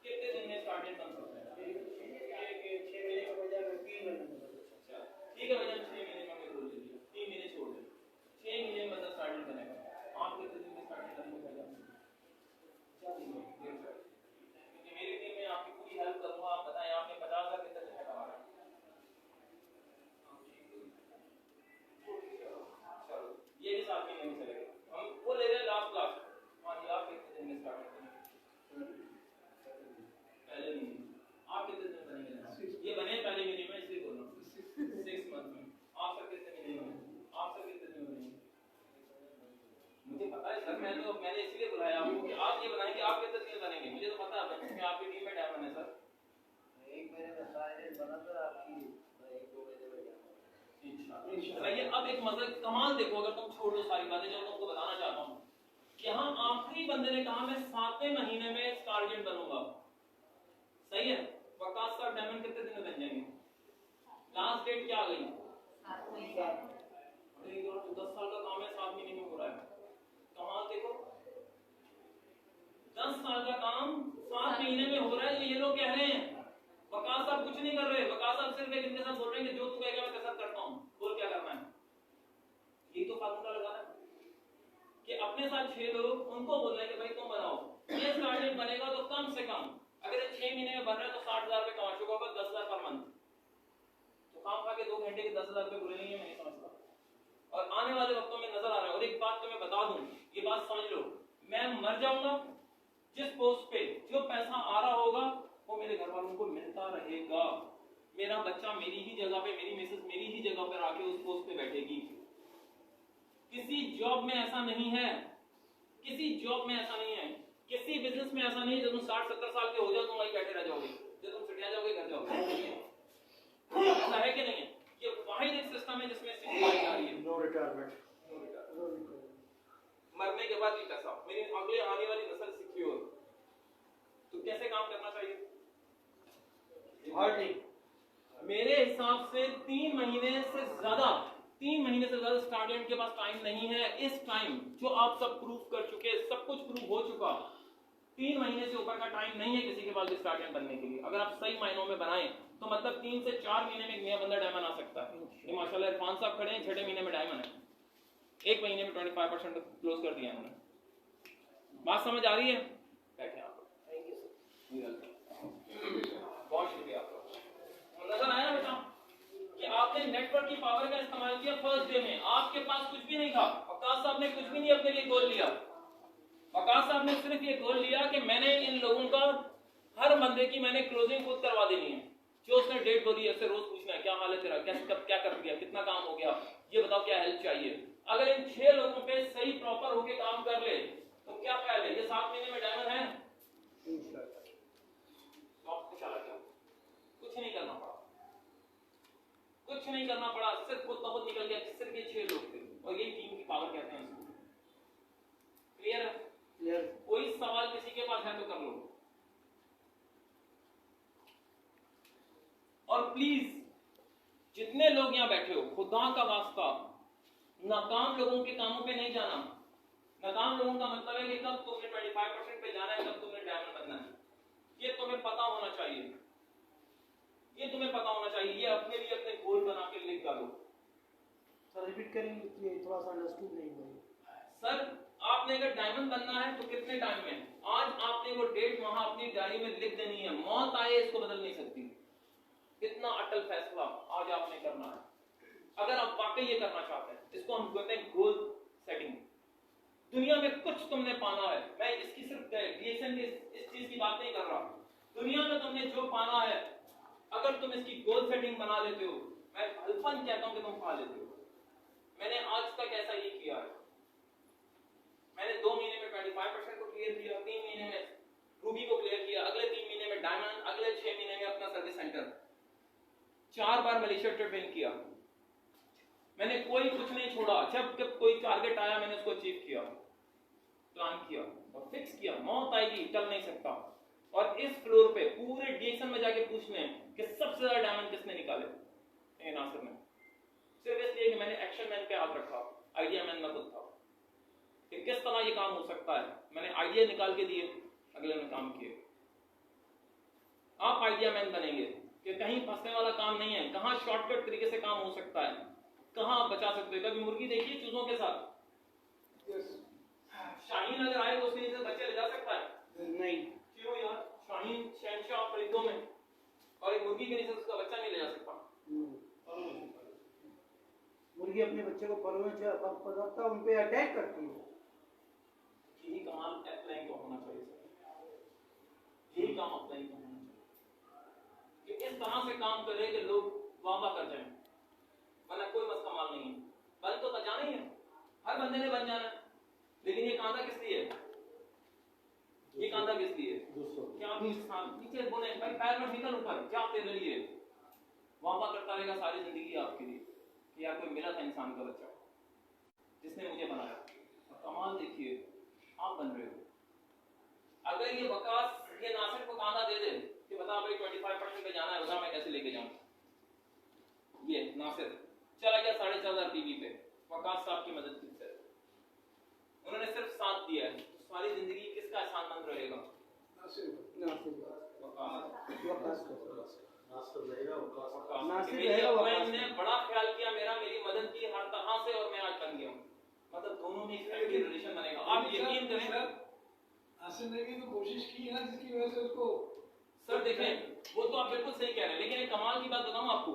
कितने दिन में स्टार्टेड कर सकते हैं? 6 महीने का बजाय 3 महीने। ठीक है भैया, 6 महीने में बोल दीजिए, 3 महीने छोड़ दें, 6 महीने में मतलब स्टार्टिंग करेगा। आप कितने दिन में स्टार्टिंग करेंगे? क्योंकि मेरी टीम में आपकी पूरी हेल्प करूंगा। आप बताएं आपने 50,000 कितने दिन में कमा रहा है? चलो ये भी 7 महीने में चलेगा। हम वो ले रहे हैं लास्ट 5 लाख कितने दिन में स्टार्ट करेंगे? पहले महीने। आप कितने दिन में बनेंगे? ये बने पहले महीने में, इसलिए बोल रहा हूँ 6 मंथ में। आप सर कितने महीने में? आप सर कितने दिन में बनेंगे? मुझे पता है सर, मैंने इसलिए बुलाया आपको कि आप ये बताएं कि आप कितने दिन में बनेंगे। मुझे तो पता है कि आपकी टीम में डायमंड है सर। 1 महीने में स्टार्टेड बना तो आपकी 1-2 महीने में सही है। अब एक मजा कमाल देखो, अगर तुम छोड़ दो सारी बातें जो तुमको बताना चाहता हूँ, यहाँ आखिरी बंदे ने कहा मैं 7वें महीने में स्टारजेंट बनूंगा, सही है। वकास साहब डायमंड कितने दिन में बन जाएंगे? लास्ट डेट क्या आ गई? 10 साल का काम है, 7 महीने में हो रहा है। कमाल देखो, 10 साल का काम 7 महीने में हो रहा है। ये लोग कह रहे हैं वकास साहब कुछ नहीं कर रहे। वकास साहब सिर्फ एक इनके साथ बोल रहे हैं कि जो तू कहेगा मैं तेरे साथ करता हूँ, बोल क्या करना है। यही तो फार्मूला लगाना है कि अपने साथ 6 लोग, उनको बोलना है कि भाई तुम बनाओ। ये स्टार्टिंग बनेगा तो कम से कम अगर 6 महीने में बन रहा है तो 60,000 रुपए कमा चुका होगा, 10,000 पर मंथ। तो काम खा के 2 घंटे के 10,000 रुपए बुरे नहीं है, मैं नहीं समझता। और आने वाले वक्तों में नजर आ रहा है। और एक बात तो मैं बता दूं, ये बात समझ लो, मैं मर जाऊंगा जिस पोस्ट पे जो पैसा आ रहा होगा वो मेरे घर वालों को मिलता रहेगा। मेरा बच्चा मेरी ही जगह पे, मेरी मिसेस मेरी ही जगह पर आके उस पोस्ट पे बैठेगी। किसी जॉब में ऐसा नहीं है, किसी जॉब में ऐसा नहीं है, किसी बिजनेस में ऐसा नहीं है जब तुम 60-70 साल के हो जाओ तुम वहीं बैठे रह जाओगे, जब तुम सिटिया जाओगे घर जाओगे। ऐसा है कि नहीं है? ये वाहिद एक सिस्टम है जिसमें सिर्फ आ रही है नो रिटायरमेंट। मरने के बाद भी पैसा, मेरी अगले आने वाली नस्ल सिक्योर। तो कैसे काम करना चाहिए? मेरे हिसाब से 3 महीने से ज्यादा स्टार्टेंट के पास टाइम नहीं है। इस टाइम जो आप सब प्रूफ कर चुके, सब कुछ प्रूफ हो चुका, 3 महीने से ऊपर का टाइम नहीं है किसी के पास स्टार्टेंट बनने के लिए। अगर आप सही मायनों में बनाएं तो मतलब 3 से 4 महीने में एक नया बंदा डायमंड आ सकता है। ये माशाल्लाह इरफान साहब खड़े हैं, 6 महीने में डायमंड है, 1 महीने में 25% क्लोज कर दिया उन्होंने। बात समझ आ रही है? बैठे आप। थैंक यू सर, बहुत शुक्रिया आपका। नजर आया ना बेटा कि आपने नेटवर्क की पावर का इस्तेमाल किया फर्स्ट डे में। आपके पास कुछ भी नहीं था, वकास साहब ने कुछ भी नहीं अपने लिए गोल लिया। वकास साहब ने सिर्फ ये गोल लिया कि मैंने इन लोगों का, हर बंदे की मैंने क्लोजिंग खुद करवा देनी है। जो उसने डेट बोली है उससे रोज पूछना है क्या हाल है तेरा, क्या कब क्या कर दिया, कितना काम हो गया, ये बताओ क्या हेल्प चाहिए। अगर इन 6 लोगों पे सही प्रॉपर होके काम कर ले तो क्या ख्याल है, ये 7 महीने में डायमंड है कुछ नहीं करना पड़ा, कुछ नहीं करना पड़ा, सिर्फ खुद बहुत निकल गया। सिर्फ ये 6 लोग थे और यही टीम की पावर कहते हैं इसको। क्लियर है? क्लियर। कोई सवाल किसी के पास है तो कर लो। और प्लीज जितने लोग यहाँ बैठे हो, खुदा का वास्ता नाकाम लोगों के कामों पे नहीं जाना। नाकाम लोगों का मतलब है कि कब तुमने 25% पे जाना है, कब तुमने डायमंड बनना है, ये तुम्हें पता होना चाहिए, ये तुम्हें पता होना चाहिए। ये अपने लिए अपने गोल बना के लिख डालो। सर रिपीट करेंगे कि थोड़ा सा अंडरस्टूड नहीं हुआ। सर आपने अगर डायमंड बनना है तो कितने टाइम में, आज आपने वो डेट वहां अपनी डायरी में लिख देनी है। मौत आए इसको बदल नहीं सकती। कितना अटल फैसला आज आपने करना है अगर आप वाकई ये करना चाहते हैं। इसको हम कहते हैं गोल सेटिंग। दुनिया में कुछ तुमने पाना है, मैं इसकी सिर्फ क्रिएशन की इस चीज की बात नहीं कर रहा। दुनिया में तुमने जो पाना है, अगर तुम इसकी गोल सेटिंग बना लेते हो, मैं अल्फन कहता हूं कि तुम पा लेते हो। मैंने आज तक ऐसा ही किया है। मैंने 2 महीने में 25% को क्लियर किया, 3 महीने में रूबी को क्लियर किया, अगले 3 महीने में डायमंड, अगले 6 महीने में अपना सर्विस सेंटर, 4 बार मलेशिया ट्रिप किया। मैंने कोई कुछ नहीं छोड़ा। जब कोई टारगेट आया मैंने उसको अचीव किया, प्लान किया और फिक्स किया। मौत आएगी, टल नहीं सकता। और इस फ्लोर पे पूरे डीएक्शन में जाके पूछ लें कि सबसे ज्यादा डायमंड किसने निकाले, नासिर ने। सिर्फ इसलिए कि मैंने एक्शन मैन पे हाथ रखा, आइडिया मैन में खुद था कि किस तरह ये काम हो सकता है। मैंने आइडिया निकाल के दिए, अगले ने काम किए। आप आइडिया मैन बनेंगे कि कहीं फंसने वाला काम नहीं है, कहां शॉर्टकट तरीके से काम हो सकता है, कहां आप बचा सकते हो। कभी मुर्गी देखिए चूजों के साथ, शाहीन अगर आए तो उसके नीचे बच्चे ले जा सकता है? नहीं। क्यों यार? शाहीन शहंशाह परिंदों में, और एक मुर्गी के नीचे उसका बच्चा नहीं ले जा सकता। मुर्गी अपने बच्चे को पलों में पकड़ता, उन पे अटैक करती है। यही कमाल अपलाइन को होना चाहिए सर, यही काम अपलाइन को होना चाहिए कि इस तरह से काम करे कि लोग वाह कर जाएं, वरना कोई मस्त कमाल नहीं है। बन तो जाना ही है, हर बंदे ने बन जाना है, लेकिन ये कांधा किस लिए है? ये कांधा किस लिए है? क्या आप नीचे बोले भाई पैर में निकल ऊपर, क्या तेरे लिए वाह करता रहेगा सारी जिंदगी आपके लिए कि यार कोई मिला था इंसान का बच्चा जिसने मुझे बनाया। और कमाल देखिए आप बन रहे हो। अगर ये वकास ये नासिर को कांधा दे दे कि बता भाई 25% पे जाना है, बता मैं कैसे लेके जाऊं। ये नासिर चला गया 14.5 टीवी पे, वकास साहब की मदद की, उन्होंने सिर्फ साथ दिया है। सारी जिंदगी किसका एहसानमंद रहेगा? ने बड़ा ख्याल किया मेरा, मेरी मदद की हर तरह से, और मैं आज बन गया हूँ। मतलब दोनों में इस रिलेशन बनेगा। आप यकीन करें नासिर ने भी तो कोशिश की है ना, जिसकी वजह से उसको। सर देखें वो तो आप बिल्कुल सही कह रहे हैं, लेकिन एक कमाल की बात बताऊं आपको,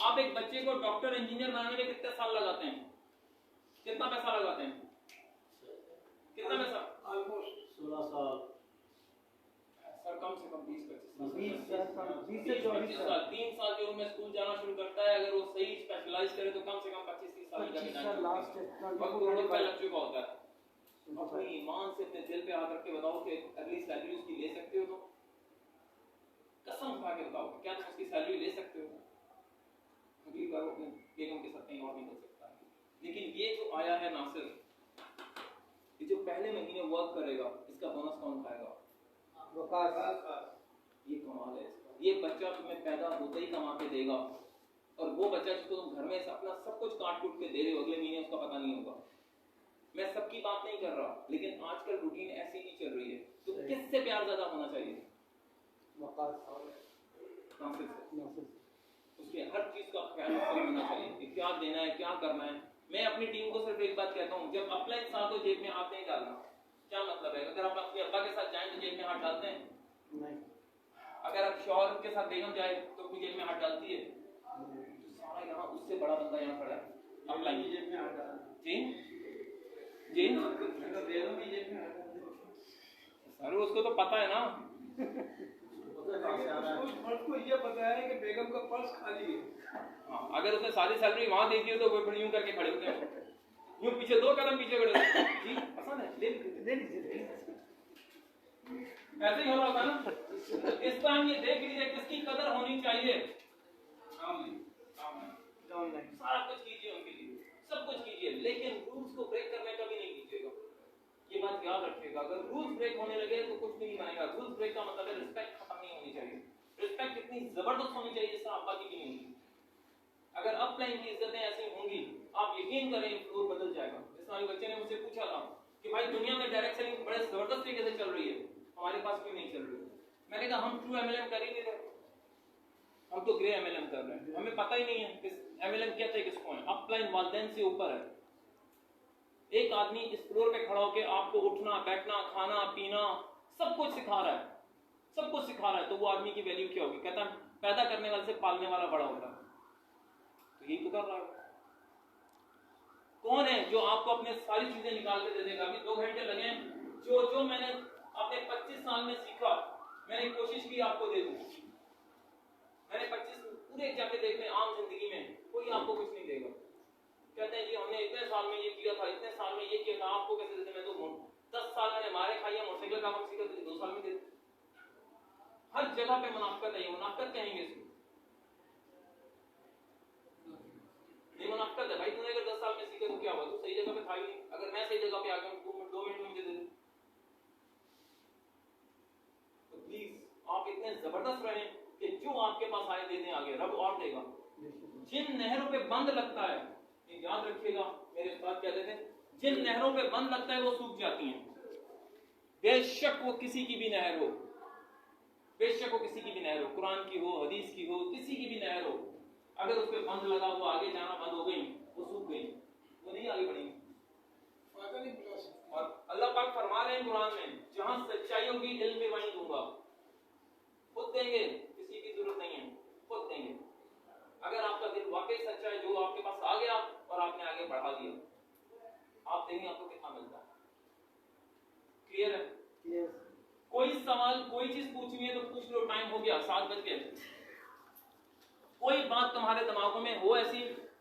आप एक बच्चे को डॉक्टर इंजीनियर बनाने में कितने साल लगाते हैं, कितना पैसा लगाते हैं, कितना पैसा? ऑलमोस्ट 16 साल और कम से कम 20-25 20 से 24 साल, 3 साल की उम्र में स्कूल जाना शुरू करता है। अगर वो सही स्पेशलाइज करे तो कम से कम 25-30 साल की 25 साल लास्ट और करोड़ों रुपए लग चुका होता है। अपनी ईमान से अपने दिल पे हाथ रख के बताओ कि अगली सैलरी उसकी ले सकते हो? तो कसम खा के बताओ क्या तुम उसकी सैलरी ले सकते हो? अगली बार अपने बेगम के साथ कहीं और नहीं कर सकता। लेकिन ये जो आया है नासिर, ये जो पहले महीने वर्क करेगा इसका बोनस कौन खाएगा? ये कमाल है इसका। ये बच्चा तुम्हें पैदा होते ही कमा के देगा, और वो बच्चा जिसको तुम घर में अपना सब कुछ काट कूट के दे रहे हो अगले महीने उसका पता नहीं होगा। मैं सबकी बात नहीं कर रहा, लेकिन आजकल रूटीन ऐसी ही चल रही है। तो किससे प्यार ज्यादा होना चाहिए? उसके हर चीज का ख्याल होना चाहिए कि क्या देना है, क्या करना है। मैं अपनी टीम को सिर्फ एक बात कहता हूँ, जब अपलाइन साथ तो जेब में हाथ नहीं डालना। क्या मतलब है? अगर आप अपने अब्बा के साथ जाएं तो जेब में हाथ डालते हैं? नहीं। अगर आप शौहर के साथ बेगम जाए तो अपनी जेब में हाथ डालती है? तो सारा यहाँ उससे बड़ा बंदा यहाँ खड़ा है, अपलाइन की जेब में हाथ डालता है। जी जी, बेगम की जेब में हाथ डालता है। अरे उसको तो पता है ना, उसको ये पता है कि बेगम का पर्स खाली है। हाँ, अगर उसने सारी सैलरी वहां दे दी हो तो वो फिर यूं करके खड़े होते हैं, यूं पीछे 2 कदम पीछे खड़े होते हैं। जी पसंद है, ले लीजिए। ऐसे ही हो रहा होगा ना। इस टाइम ये देख लीजिए किसकी कदर होनी चाहिए। सारा कुछ कीजिए उनके लिए, सब कुछ कीजिए, लेकिन रूल्स को ब्रेक करने का भी नहीं कीजिएगा। ये बात याद रखिएगा, अगर रूल्स ब्रेक होने लगे तो कुछ नहीं बनेगा। रूल्स ब्रेक का मतलब है रिस्पेक्ट खत्म नहीं होनी चाहिए। रिस्पेक्ट इतनी जबरदस्त होनी चाहिए जिससे अब्बा की भी नहीं होगी। अगर अपलाइन की इज्जतें ऐसी होंगी, आप यकीन करें फ्लोर बदल जाएगा। इस्लामी बच्चे ने मुझसे पूछा था कि भाई दुनिया में डायरेक्ट सेलिंग बड़े जबरदस्त तरीके से चल रही है, हमारे पास क्यों नहीं चल रही? मैंने कहा हम ट्रू एमएलएम कर ही नहीं रहे, हम तो ग्रे एमएलएम कर रहे हैं। हमें पता ही नहीं है कि एमएलएम क्या है, किसको है। अपलाइन वालिदैन से ऊपर है। एक आदमी इस फ्लोर पे खड़ा होकर आपको उठना बैठना खाना पीना सब कुछ सिखा रहा है, सब कुछ सिखा रहा है, तो वो आदमी की वैल्यू क्या होगी? कहता है पैदा करने वाले से पालने वाला बड़ा होता है। तो यही तो कर रहा है। कौन है जो आपको अपने सारी चीजें निकाल के दे देगा? अभी 2 घंटे लगे, जो मैंने अपने 25 साल में सीखा, मैंने कोशिश की आपको दे दूं। मैंने 25 पूरे जाके देखने आम जिंदगी में कोई आपको कुछ नहीं देगा। कहते हैं जी हमने इतने साल में ये किया था, इतने साल में ये किया था, आपको कैसे देते? मैं तो 10 साल मैंने मारे खाई है, मोटरसाइकिल का काम सीखा तो 2 साल में दे। हर जगह पे मुनाफिकत है। मुनाफिकत कहेंगे इसको, ये मुनाफिकत है। भाई तूने अगर 10 साल में सीखा तो क्या हुआ? तू सही जगह पे था ही नहीं। अगर मैं सही जगह पे आ गया तो 2 मिनट में मुझे दे दे। तो प्लीज आप इतने जबरदस्त रहें कि जो आपके पास आए दे दें आगे, रब और देगा। जिन नहरों पे बंद लगता है, याद रखिएगा मेरे उस्ताद कहते थे, जिन नहरों पे बंद लगता है वो सूख जाती हैं। बेशक वो किसी की भी नहर हो, बेशक वो किसी की भी नहर हो, कुरान की हो, हदीस की हो, किसी की भी नहर हो, अगर उस पे बंद लगा, वो आगे जाना बंद हो गई, वो सूख गई, वो नहीं आगे बढ़ेंगी। और अल्लाह पाक फरमा रहे हैं कुरान में, जहां सच्चाई होगी इल्म में वहीं दूंगा। खुद देंगे, किसी की जरूरत नहीं है, खुद देंगे। अगर आपका दिल वाकई सच्चा है, जो आपके पास आ गया और आपने आगे बढ़ा दिया, आप देंगे, आपको कितना मिलता है? क्लियर है? यस। कोई सवाल कोई चीज पूछनी है तो पूछ लो, टाइम हो गया, 7 बज गए। कोई बात तुम्हारे दिमागों में हो ऐसी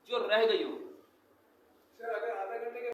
जो रह गई हो,